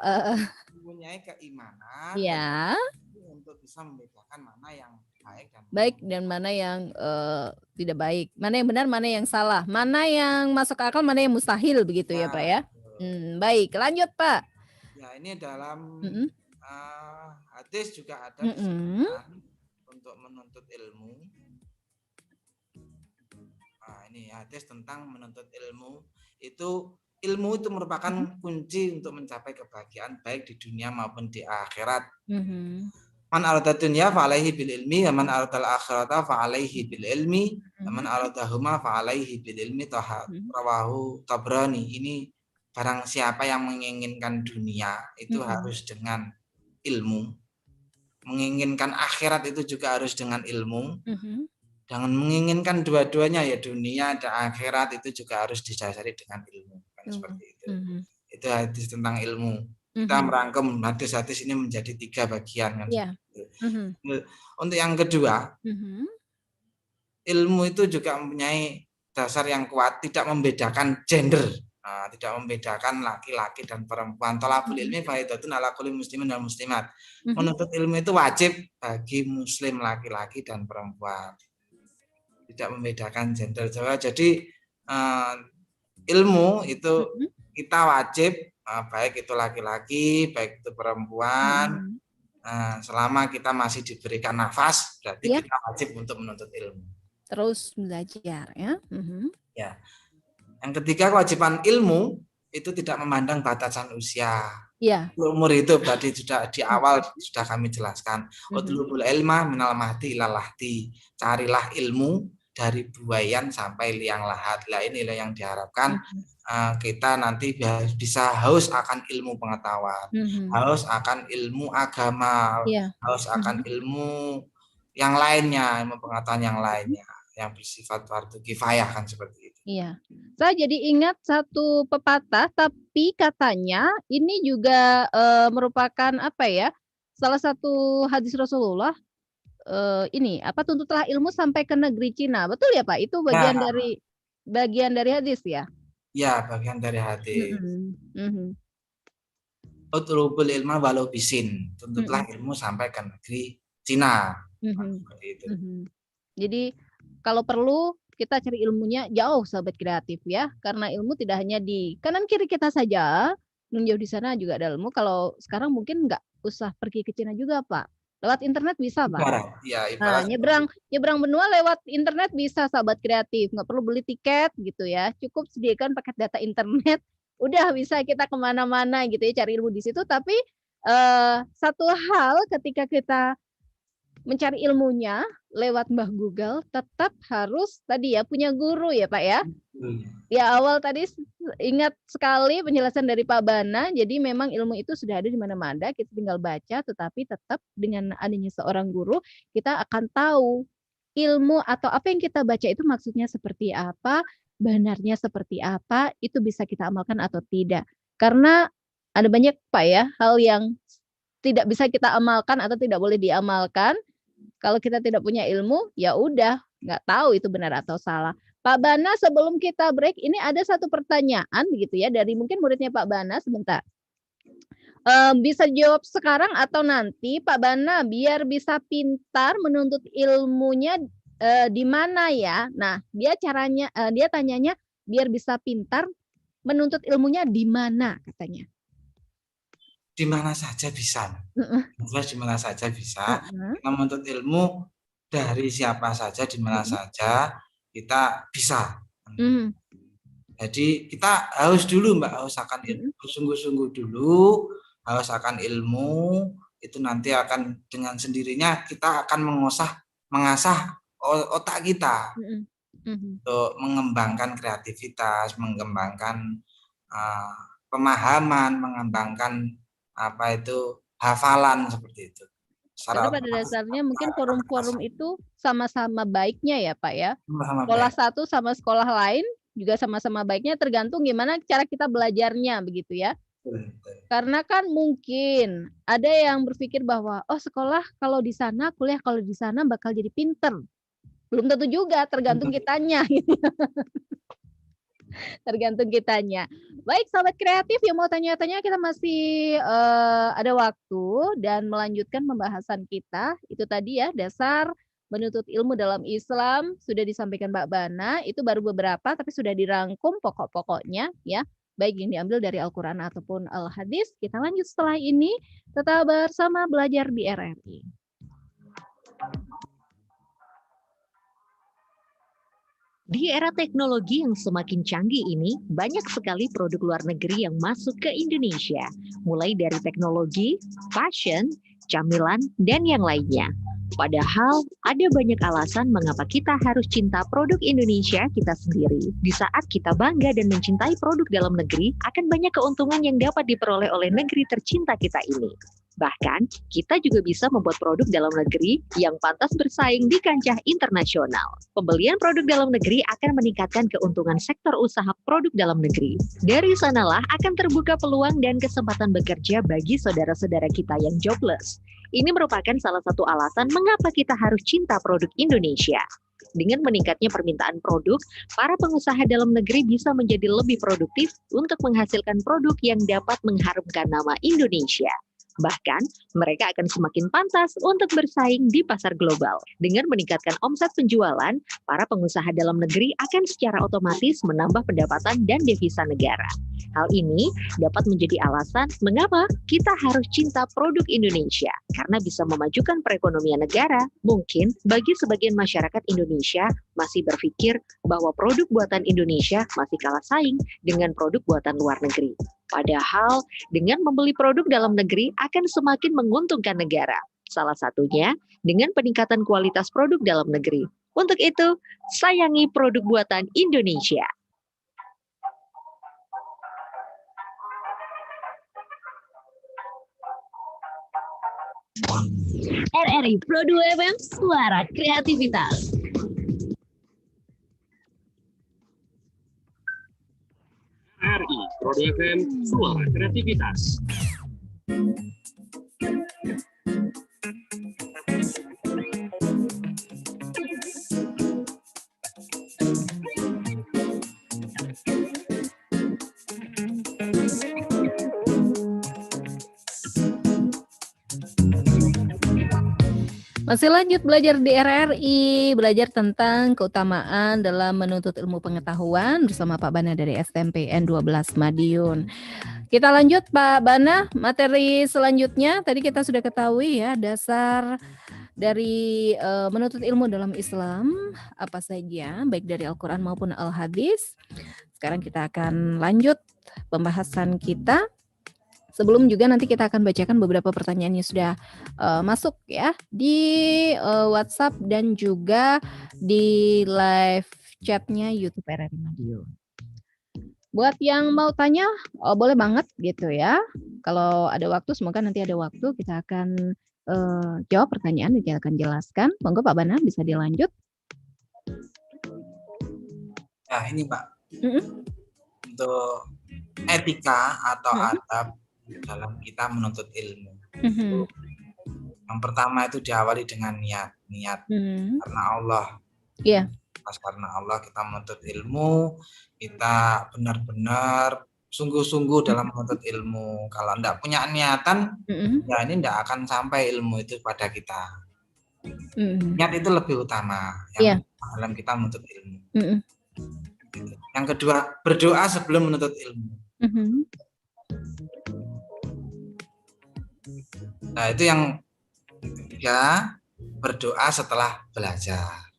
Mempunyai keimanan. Ya. Untuk bisa membedakan mana yang baik dan mana yang tidak baik, mana yang benar, mana yang salah, mana yang masuk akal, mana yang mustahil begitu ya Pak ya. Baik, lanjut Pak. Ya ini dalam hadis juga ada untuk menuntut ilmu. Nah, ini hadis tentang menuntut ilmu. Ilmu itu merupakan kunci untuk mencapai kebahagiaan baik di dunia maupun di akhirat. Man arada dunya fa alaihi bil ilmi, wa man arada al akhirata fa alaihi bil ilmi, wa man aradahuma fa alaihi bil ilmi. Rawahu Tabrani. Ini barang siapa yang menginginkan dunia itu harus dengan ilmu. Menginginkan akhirat itu juga harus dengan ilmu. Jangan menginginkan dua-duanya ya, dunia dan akhirat itu juga harus didasari dengan ilmu. Kan seperti itu. Itu hadis tentang ilmu. Kita merangkum hadis-hadis ini menjadi 3 bagian kan. Untuk yang kedua, ilmu itu juga mempunyai dasar yang kuat, tidak membedakan gender, tidak membedakan laki-laki dan perempuan. Thalabul ilmi faridatun ala kulli muslimin dan muslimat. Menuntut ilmu itu wajib bagi muslim laki-laki dan perempuan. Tidak membedakan gender. Jadi ilmu itu kita wajib, baik itu laki-laki, baik itu perempuan, selama kita masih diberikan nafas, berarti kita wajib untuk menuntut ilmu. Terus belajar ya. Ya. Yang ketiga, kewajiban ilmu itu tidak memandang batasan usia. Umur itu berarti sudah di awal sudah kami jelaskan. Utlubul ilma minal mahdi ilal lahdi. Carilah ilmu dari buayan sampai liang lahat. Lah inilah yang diharapkan kita nanti bisa haus akan ilmu pengetahuan, haus akan ilmu agama, haus akan ilmu yang lainnya, ilmu pengetahuan yang lainnya yang bersifat fardu kifayah kan seperti itu. Iya. Saya jadi ingat satu pepatah, tapi katanya ini juga merupakan apa ya? Salah satu hadis Rasulullah. Ini apa, tuntutlah ilmu sampai ke negeri Cina. Betul ya Pak? Itu bagian dari hadis ya? Ya, bagian dari hadis. Utlubul ilma walau bisin. Tuntutlah ilmu sampai ke negeri Cina. Seperti itu. Jadi kalau perlu kita cari ilmunya jauh, sahabat kreatif ya. Karena ilmu tidak hanya di kanan kiri kita saja. Jauh di sana juga ada ilmu. Kalau sekarang mungkin nggak usah pergi ke Cina juga Pak. Lewat internet bisa Pak. Nyebrang benua lewat internet bisa, sahabat kreatif. Nggak perlu beli tiket gitu ya. Cukup sediakan paket data internet. Udah bisa kita kemana-mana gitu ya, cari ilmu di situ. Tapi satu hal ketika kita mencari ilmunya lewat Mbah Google, tetap harus tadi ya punya guru ya Pak ya. Ya awal tadi ingat sekali penjelasan dari Pak Bana, jadi memang ilmu itu sudah ada di mana-mana, kita tinggal baca, tetapi tetap dengan adanya seorang guru, kita akan tahu ilmu atau apa yang kita baca itu maksudnya seperti apa, benarnya seperti apa, itu bisa kita amalkan atau tidak. Karena ada banyak Pak ya, hal yang tidak bisa kita amalkan atau tidak boleh diamalkan. Kalau kita tidak punya ilmu, ya udah, nggak tahu itu benar atau salah. Pak Bana, sebelum kita break, ini ada satu pertanyaan begitu ya dari mungkin muridnya Pak Bana, sebentar. Bisa jawab sekarang atau nanti Pak Bana, biar bisa pintar menuntut ilmunya di mana ya? Nah, dia tanyanya biar bisa pintar menuntut ilmunya di mana katanya. Di mana saja bisa. Di mana saja bisa. Kita menuntut ilmu dari siapa saja, di mana saja kita bisa. Jadi kita haus dulu Mbak, haus akan ilmu, sungguh-sungguh dulu, haus akan ilmu, itu nanti akan dengan sendirinya kita akan mengasah otak kita untuk mengembangkan kreativitas, mengembangkan pemahaman, mengembangkan hafalan seperti itu. Karena pada dasarnya mungkin forum-forum itu sama-sama baiknya ya Pak ya. Sekolah satu sama sekolah lain juga sama-sama baiknya, tergantung gimana cara kita belajarnya begitu ya. Karena kan mungkin ada yang berpikir bahwa sekolah kalau di sana, kuliah kalau di sana bakal jadi pinter. Belum tentu juga, tergantung kitanya gitu. Tergantung kitanya. Baik sahabat kreatif yang mau tanya-tanya, kita masih ada waktu dan melanjutkan pembahasan kita. Itu tadi ya dasar menuntut ilmu dalam Islam sudah disampaikan Mbak Bana, itu baru beberapa tapi sudah dirangkum pokok-pokoknya ya. Baik yang diambil dari Al-Qur'an ataupun Al-Hadis. Kita lanjut setelah ini, tetap bersama Belajar di RRI. Di era teknologi yang semakin canggih ini, banyak sekali produk luar negeri yang masuk ke Indonesia, mulai dari teknologi, fashion, camilan, dan yang lainnya. Padahal, ada banyak alasan mengapa kita harus cinta produk Indonesia kita sendiri. Di saat kita bangga dan mencintai produk dalam negeri, akan banyak keuntungan yang dapat diperoleh oleh negeri tercinta kita ini. Bahkan, kita juga bisa membuat produk dalam negeri yang pantas bersaing di kancah internasional. Pembelian produk dalam negeri akan meningkatkan keuntungan sektor usaha produk dalam negeri. Dari sanalah akan terbuka peluang dan kesempatan bekerja bagi saudara-saudara kita yang jobless. Ini merupakan salah satu alasan mengapa kita harus cinta produk Indonesia. Dengan meningkatnya permintaan produk, para pengusaha dalam negeri bisa menjadi lebih produktif untuk menghasilkan produk yang dapat mengharumkan nama Indonesia. Bahkan, mereka akan semakin pantas untuk bersaing di pasar global. Dengan meningkatkan omset penjualan, para pengusaha dalam negeri akan secara otomatis menambah pendapatan dan devisa negara. Hal ini dapat menjadi alasan mengapa kita harus cinta produk Indonesia, karena bisa memajukan perekonomian negara. Mungkin bagi sebagian masyarakat Indonesia masih berpikir bahwa produk buatan Indonesia masih kalah saing dengan produk buatan luar negeri. Padahal dengan membeli produk dalam negeri akan semakin menguntungkan negara. Salah satunya dengan peningkatan kualitas produk dalam negeri. Untuk itu, sayangi produk buatan Indonesia. RRI Pro 2 FM, suara kreativitas. RRI Pro 2 FM, suara kreativitas. Masih lanjut belajar di RRI, belajar tentang keutamaan dalam menuntut ilmu pengetahuan bersama Pak Bana dari STMPN 12 Madiun. Kita lanjut Pak Bana, materi selanjutnya tadi kita sudah ketahui ya dasar dari menuntut ilmu dalam Islam apa saja, baik dari Al-Quran maupun Al-Hadis. Sekarang kita akan lanjut pembahasan kita. Sebelum juga nanti kita akan bacakan beberapa pertanyaan yang sudah masuk ya di WhatsApp dan juga di live chatnya YouTube RRI Madiun. Buat yang mau tanya, boleh banget gitu ya. Kalau ada waktu, semoga nanti ada waktu kita akan jawab pertanyaan dan kita akan jelaskan. Monggo Pak Bana bisa dilanjut. Nah ini Pak, untuk etika atau adab dalam kita menuntut ilmu. Yang pertama itu diawali dengan niat karena Allah. Iya. Karena Allah kita menuntut ilmu, kita benar-benar sungguh-sungguh dalam menuntut ilmu. Kalau enggak punya niatan, ya ini enggak akan sampai ilmu itu pada kita. Niat itu lebih utama dalam kita menuntut ilmu. Yang kedua, berdoa sebelum menuntut ilmu. Nah itu yang ketiga, berdoa setelah belajar.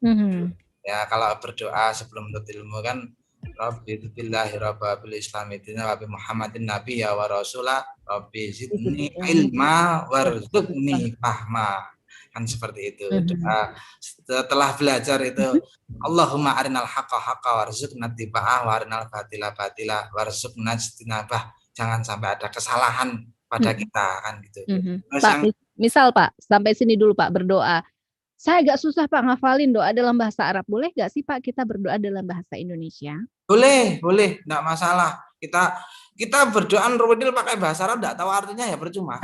Ya kalau berdoa sebelum menuntut ilmu kan Rabbi billahi rabba bil islami dina wa bi Muhammadin nabiyya wa rasulah Rabbi zidni ilma warzuqni fahma. Kan seperti itu. Doa setelah belajar itu Allahumma arinal haqqa haqqa warzuqna tiba'ah wa arinal batila batila warzuqna ijtinabah. Jangan sampai ada kesalahan pada kita kan gitu. Pak, misal Pak, sampai sini dulu Pak berdoa. Saya agak susah Pak ngafalin doa dalam bahasa Arab. Boleh nggak sih Pak kita berdoa dalam bahasa Indonesia? Boleh, enggak masalah. Kita berdoa Rodil pakai bahasa Arab enggak tahu artinya ya percuma.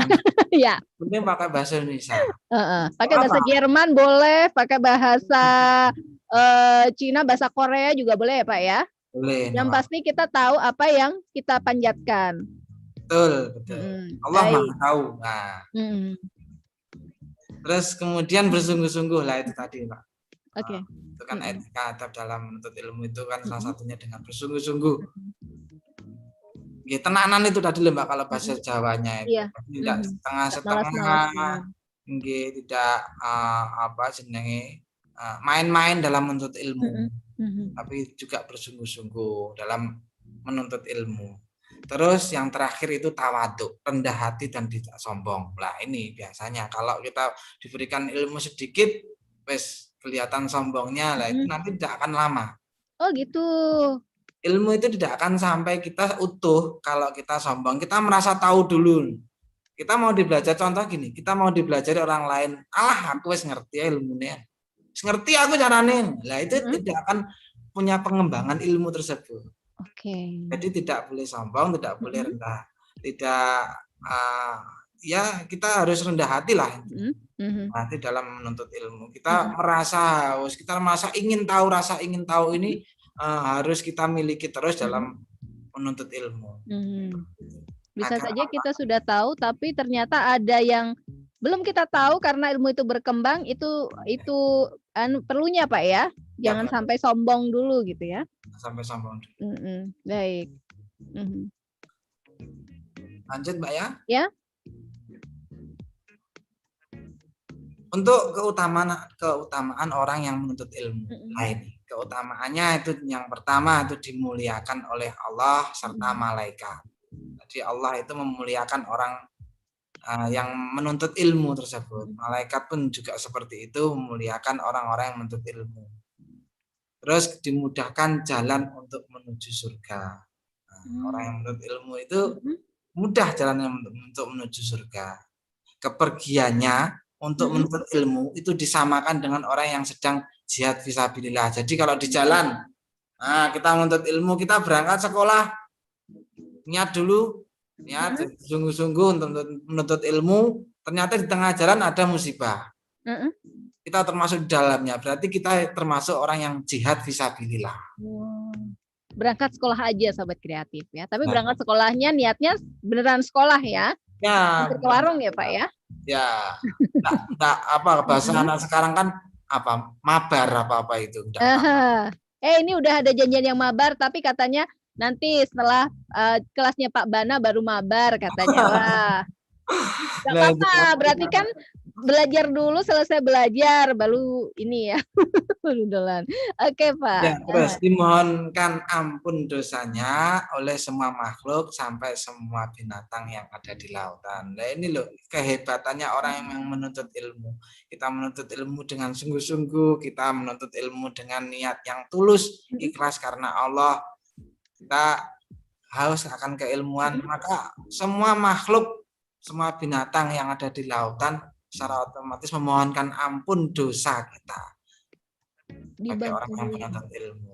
Iya. Penting pakai bahasa Indonesia. Pakai bahasa Jerman boleh, pakai bahasa Cina, bahasa Korea juga boleh ya Pak ya? Boleh. Yang pasti kita tahu apa yang kita panjatkan. Betul. Allah Maha tahu. Nah. Terus kemudian bersungguh-sungguh lah itu tadi, Pak. Oke. Itu kan etika adab dalam menuntut ilmu itu kan salah satunya dengan bersungguh-sungguh. Ya, tenanan itu tadi Mbak kalau bahasa Jawanya itu. Tidak setengah-setengah. Tidak main-main dalam menuntut ilmu. Tapi juga bersungguh-sungguh dalam menuntut ilmu. Terus yang terakhir itu tawaduk, rendah hati dan tidak sombong. Nah ini biasanya kalau kita diberikan ilmu sedikit, wes kelihatan sombongnya, lah itu nanti tidak akan lama. Oh gitu. Ilmu itu tidak akan sampai kita utuh kalau kita sombong. Kita merasa tahu dulu. Kita mau dibelajar contoh gini, kita mau dipelajari orang lain. Alah aku wes ngerti ya ilmunya. Ngerti aku caranya. Lah itu tidak akan punya pengembangan ilmu tersebut. Oke. Jadi tidak boleh sombong, tidak boleh rendah, ya kita harus rendah hati lah. Nanti dalam menuntut ilmu kita merasa haus, kita merasa ingin tahu, rasa ingin tahu ini harus kita miliki terus dalam menuntut ilmu. Bisa saja kita sudah tahu, tapi ternyata ada yang belum kita tahu karena ilmu itu berkembang. Itu perlunya Pak ya, jangan sampai sombong dulu gitu ya. Sampai sombong dulu. Baik. Lanjut Mbak ya. Ya. Untuk keutamaan orang yang menuntut ilmu. Nah ini keutamaannya itu yang pertama itu dimuliakan oleh Allah serta malaikat. Jadi Allah itu memuliakan orang yang menuntut ilmu tersebut. Malaikat pun juga seperti itu memuliakan orang-orang yang menuntut ilmu. Terus dimudahkan jalan untuk menuju surga. Orang yang menuntut ilmu itu mudah jalannya untuk menuju surga. Kepergiannya untuk menuntut ilmu itu disamakan dengan orang yang sedang jihad fisabilillah. Jadi kalau di jalan, kita menuntut ilmu, kita berangkat sekolah, niat dulu, niat sungguh-sungguh untuk menuntut ilmu, ternyata di tengah jalan ada musibah. Kita termasuk di dalamnya, berarti kita termasuk orang yang jihad fisabilillah. Berangkat sekolah aja Sobat Kreatif ya, tapi berangkat sekolahnya niatnya beneran sekolah ya. Ya, ke warung ya Pak ya. Ya, apa bahasa anak sekarang kan apa mabar apa itu. Ini udah ada janjian yang mabar, tapi katanya nanti setelah kelasnya Pak Bana baru mabar katanya. Wah, gak apa-apa, berarti kan belajar dulu, selesai belajar baru ini ya. Oke Pak. Ya, terus dimohonkan ampun dosanya oleh semua makhluk sampai semua binatang yang ada di lautan. Nah ini loh kehebatannya orang yang menuntut ilmu. Kita menuntut ilmu dengan sungguh-sungguh, kita menuntut ilmu dengan niat yang tulus, ikhlas karena Allah. Kita haus akan keilmuan, maka semua makhluk, semua binatang yang ada di lautan secara otomatis memohonkan ampun dosa kita. Dibantu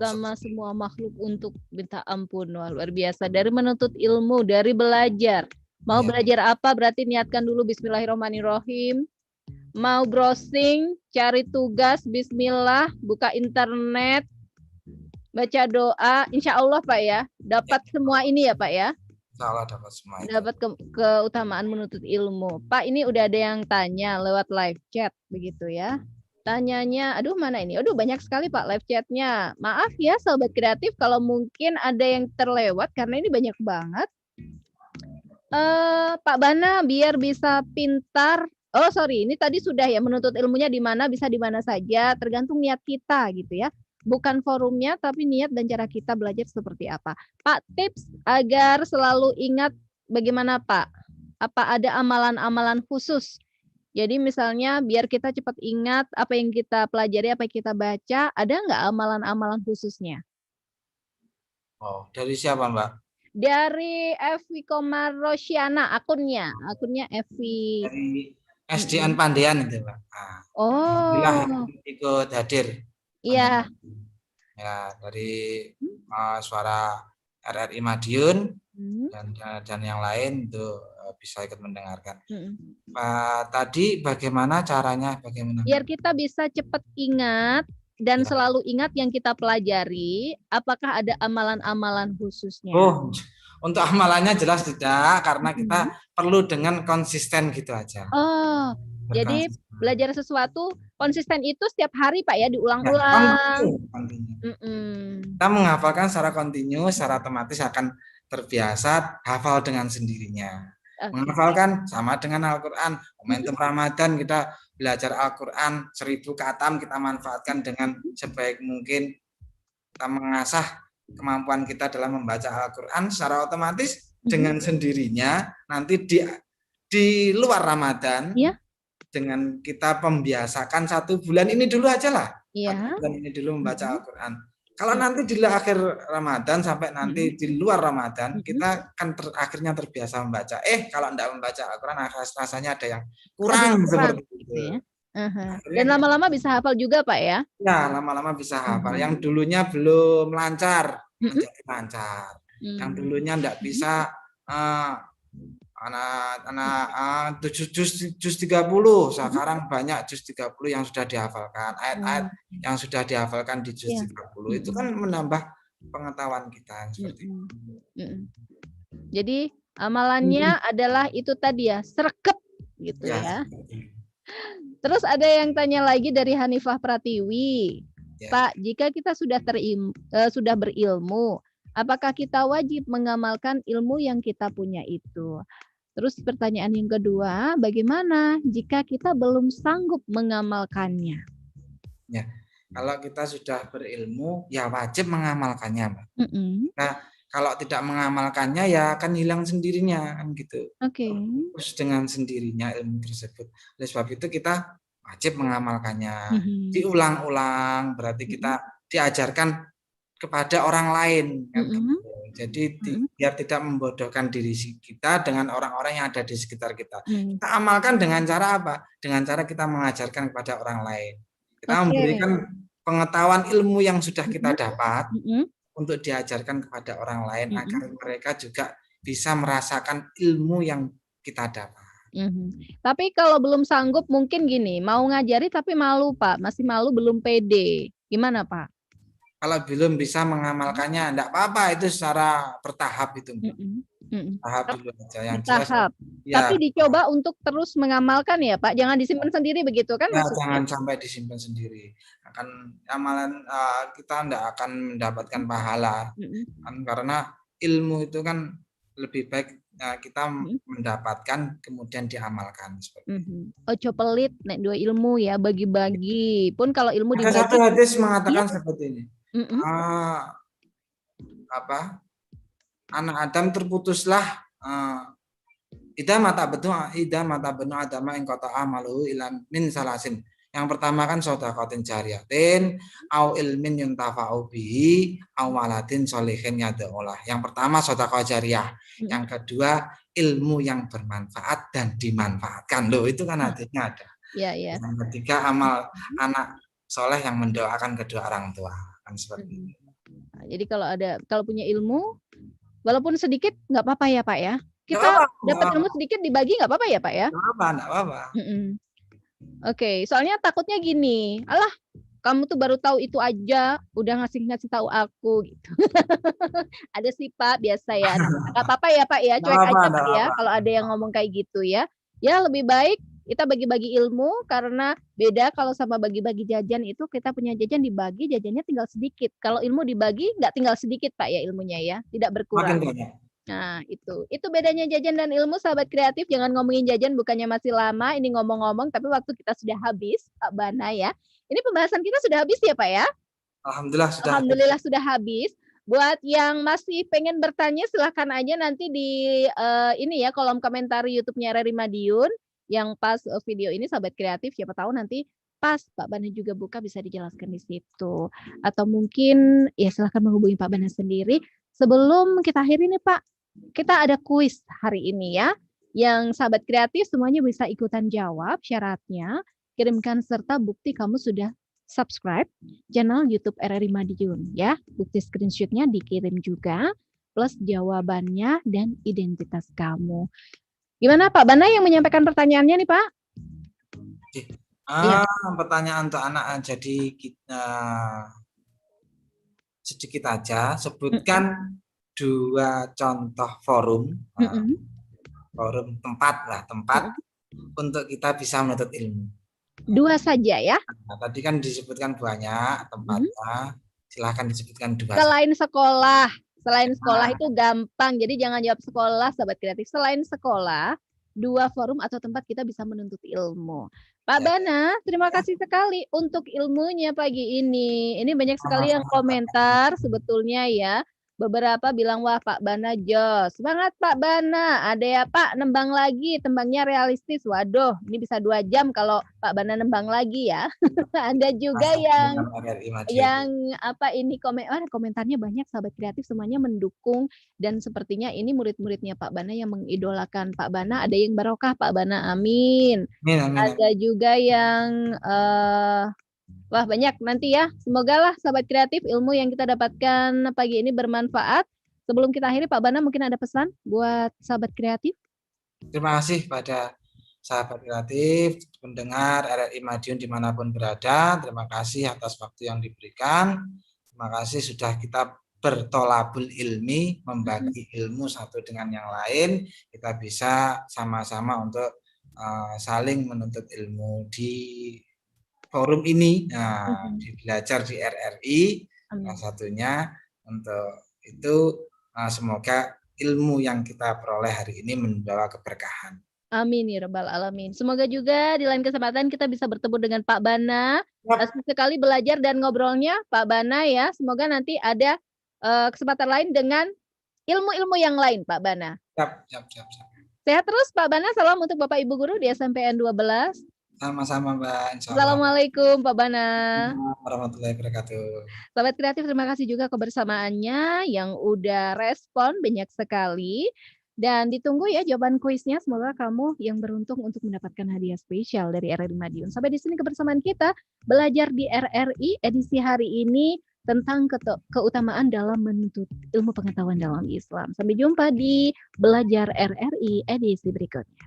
sama semua makhluk untuk minta ampun. Wah, luar biasa. Dari menuntut ilmu, dari belajar. Mau belajar apa berarti niatkan dulu bismillahirrahmanirrahim. Mau browsing, cari tugas, bismillah, buka internet, baca doa, insya Allah Pak ya, dapat semua ini ya Pak ya. Insya Allah dapat semua itu. Dapat keutamaan menuntut ilmu. Pak, ini udah ada yang tanya lewat live chat begitu ya. Tanyanya, aduh mana ini? Aduh banyak sekali Pak live chatnya. Maaf ya Sobat Kreatif kalau mungkin ada yang terlewat karena ini banyak banget. Pak Bana biar bisa pintar. Oh sorry, ini tadi sudah ya, menuntut ilmunya di mana, bisa di mana saja, tergantung niat kita gitu ya. Bukan forumnya, tapi niat dan cara kita belajar seperti apa. Pak, tips agar selalu ingat bagaimana Pak? Apa ada amalan-amalan khusus? Jadi misalnya biar kita cepat ingat apa yang kita pelajari, apa yang kita baca, ada nggak amalan-amalan khususnya? Oh, dari siapa Mbak? Dari Evi Komarosiana, akunnya Evi. Dari SDN Pandean itu Mbak. Oh. Ikut hadir. Iya. Ya, dari suara RRI Madiun dan yang lain itu bisa ikut mendengarkan. Pak, tadi bagaimana caranya? Bagaimana? Biar kita bisa cepat ingat dan selalu ingat yang kita pelajari. Apakah ada amalan-amalan khususnya? Oh, untuk amalannya jelas tidak, karena kita perlu dengan konsisten gitu aja. Oh, jadi belajar sesuatu konsisten itu setiap hari Pak ya, diulang-ulang. Kita menghafalkan secara kontinu, secara otomatis akan terbiasa hafal dengan sendirinya. Menghafalkan sama dengan Al-Quran. Momentum Ramadan kita belajar Al-Quran 1000 khatam, kita manfaatkan dengan sebaik mungkin. Kita mengasah kemampuan kita dalam membaca Al-Quran secara otomatis dengan sendirinya. Nanti di luar Ramadan, dengan kita membiasakan 1 bulan ini dulu aja lah. 1 bulan ini dulu membaca Al-Quran. Kalau nanti di akhir Ramadan sampai nanti di luar Ramadan, kita kan akhirnya terbiasa membaca. Kalau enggak membaca Al-Quran, rasanya ada yang kurang seperti itu. Ya? Dan lama-lama bisa hafal juga Pak ya? Ya, lama-lama bisa hafal. Yang dulunya belum lancar, menjadi lancar. Yang dulunya enggak bisa anak juz 30 sekarang banyak juz 30 yang sudah dihafalkan, ayat-ayat yang sudah dihafalkan di juz 30 itu kan menambah pengetahuan kita seperti itu. Jadi amalannya adalah itu tadi ya, srekep gitu ya. Terus ada yang tanya lagi dari Hanifah Pratiwi. Pak, jika kita sudah berilmu, apakah kita wajib mengamalkan ilmu yang kita punya itu? Terus pertanyaan yang kedua, bagaimana jika kita belum sanggup mengamalkannya? Ya, kalau kita sudah berilmu, ya wajib mengamalkannya, Mbak. Nah, kalau tidak mengamalkannya ya akan hilang sendirinya kan gitu. Terus dengan sendirinya ilmu tersebut. Oleh sebab itu kita wajib mengamalkannya. Diulang-ulang berarti kita diajarkan kepada orang lain kan gitu. Jadi biar tidak membodohkan diri kita dengan orang-orang yang ada di sekitar kita. Kita amalkan dengan cara apa? Dengan cara kita mengajarkan kepada orang lain. Kita memberikan pengetahuan ilmu yang sudah kita dapat untuk diajarkan kepada orang lain agar mereka juga bisa merasakan ilmu yang kita dapat. Tapi kalau belum sanggup mungkin gini, mau ngajari tapi malu Pak, masih malu belum pede. Gimana Pak? Kalau belum bisa mengamalkannya, enggak apa-apa, itu secara bertahap itu. Tahap dulu aja yang jelas. Ya. Tapi dicoba untuk terus mengamalkan ya Pak, jangan disimpan sendiri begitu kan ya, maksudnya? Jangan sampai disimpan sendiri. Amalan kita enggak akan mendapatkan pahala. Karena ilmu itu kan lebih baik kita mendapatkan kemudian diamalkan seperti itu. Ojo pelit nek dua ilmu ya, bagi-bagi. Pun kalau ilmu ada dibagi. Satu hadis mengatakan seperti ini. Anak Adam terputuslah idza mata benu adama ing qata amalu ilam min salasin. Yang pertama kan shadaqatin jariyatin au ilmin yuntafa'u bihi au waladin sholihin yad'ulah. Yang pertama sedekah jariyah, yang kedua ilmu yang bermanfaat dan dimanfaatkan. Loh, itu kan artinya ada. Iya. Yang ketiga amal anak soleh yang mendoakan kedua orang tua. Kan seperti itu. Nah, jadi kalau punya ilmu walaupun sedikit nggak apa-apa ya Pak ya. Kita dapat ilmu sedikit dibagi nggak apa-apa ya Pak ya? Nggak apa-apa. Oke, soalnya takutnya gini, alah kamu tuh baru tahu itu aja, udah ngasih tahu aku gitu. Ada sih Pak, biasa ya. Nggak apa-apa ya Pak ya, cuek aja Pak ya kalau ada yang ngomong kayak gitu ya. Ya lebih baik kita bagi-bagi ilmu karena beda kalau sama bagi-bagi jajan itu kita punya jajan dibagi, jajannya tinggal sedikit. Kalau ilmu dibagi nggak tinggal sedikit Pak ya ilmunya ya, tidak berkurang. Nah, itu bedanya jajan dan ilmu sahabat kreatif. Jangan ngomongin jajan bukannya masih lama, ini ngomong-ngomong tapi waktu kita sudah habis, Pak Bana ya. Ini pembahasan kita sudah habis ya, Pak ya? Alhamdulillah sudah habis. Buat yang masih pengen bertanya silahkan aja nanti di ini ya kolom komentar YouTube-nya RRI Madiun yang pas video ini sahabat kreatif, siapa tahu nanti pas Pak Bana juga buka bisa dijelaskan di situ. Atau mungkin ya silahkan menghubungi Pak Bana sendiri. Sebelum kita akhiri nih Pak, kita ada kuis hari ini ya, yang sahabat kreatif semuanya bisa ikutan jawab. Syaratnya kirimkan serta bukti kamu sudah subscribe channel YouTube RRI Madiun ya. Bukti screenshotnya dikirim juga, plus jawabannya dan identitas kamu. Gimana Pak Bana yang menyampaikan pertanyaannya nih Pak? Pertanyaan untuk anak, jadi kita sedikit aja sebutkan dua contoh forum tempat untuk kita bisa menuntut ilmu. Dua saja ya. Nah, tadi kan disebutkan banyak tempatnya, silahkan disebutkan dua. Selain sekolah itu gampang, jadi jangan jawab sekolah sahabat kreatif. Selain sekolah, dua forum atau tempat kita bisa menuntut ilmu. Pak Bana, terima kasih sekali untuk ilmunya pagi ini. Ini banyak sekali yang komentar sebetulnya ya. Beberapa bilang, wah Pak Bana jos. Semangat Pak Bana. Ada ya Pak, nembang lagi. Tembangnya realistis. Waduh, ini bisa 2 jam kalau Pak Bana nembang lagi ya. Ada juga yang apa ini komentarnya banyak sahabat kreatif semuanya mendukung. Dan sepertinya ini murid-muridnya Pak Bana yang mengidolakan Pak Bana. Ada yang barokah Pak Bana, amin. Ada juga yang wah banyak nanti ya. Semoga lah sahabat kreatif ilmu yang kita dapatkan pagi ini bermanfaat. Sebelum kita akhiri Pak Bana mungkin ada pesan buat sahabat kreatif? Terima kasih pada sahabat kreatif, pendengar RRI Madiun dimanapun berada. Terima kasih atas waktu yang diberikan. Terima kasih sudah kita bertolabul ilmi, membagi ilmu satu dengan yang lain. Kita bisa sama-sama untuk saling menuntut ilmu di forum ini, di belajar di RRI. Salah satunya untuk itu semoga ilmu yang kita peroleh hari ini membawa keberkahan. Amin ya rabbal alamin. Semoga juga di lain kesempatan kita bisa bertemu dengan Pak Bana. Asik sekali belajar dan ngobrolnya Pak Bana ya. Semoga nanti ada kesempatan lain dengan ilmu-ilmu yang lain Pak Bana. Siap. Sehat terus Pak Bana. Salam untuk Bapak Ibu guru di SMPN 12. Sama-sama Mbak. Assalamualaikum Pak Bana. Warahmatullahi wabarakatuh. Sahabat kreatif, terima kasih juga kebersamaannya yang udah respon banyak sekali. Dan ditunggu ya jawaban kuisnya. Semoga kamu yang beruntung untuk mendapatkan hadiah spesial dari RRI Madiun. Sampai di sini kebersamaan kita belajar di RRI edisi hari ini tentang keutamaan dalam menuntut ilmu pengetahuan dalam Islam. Sampai jumpa di Belajar RRI edisi berikutnya.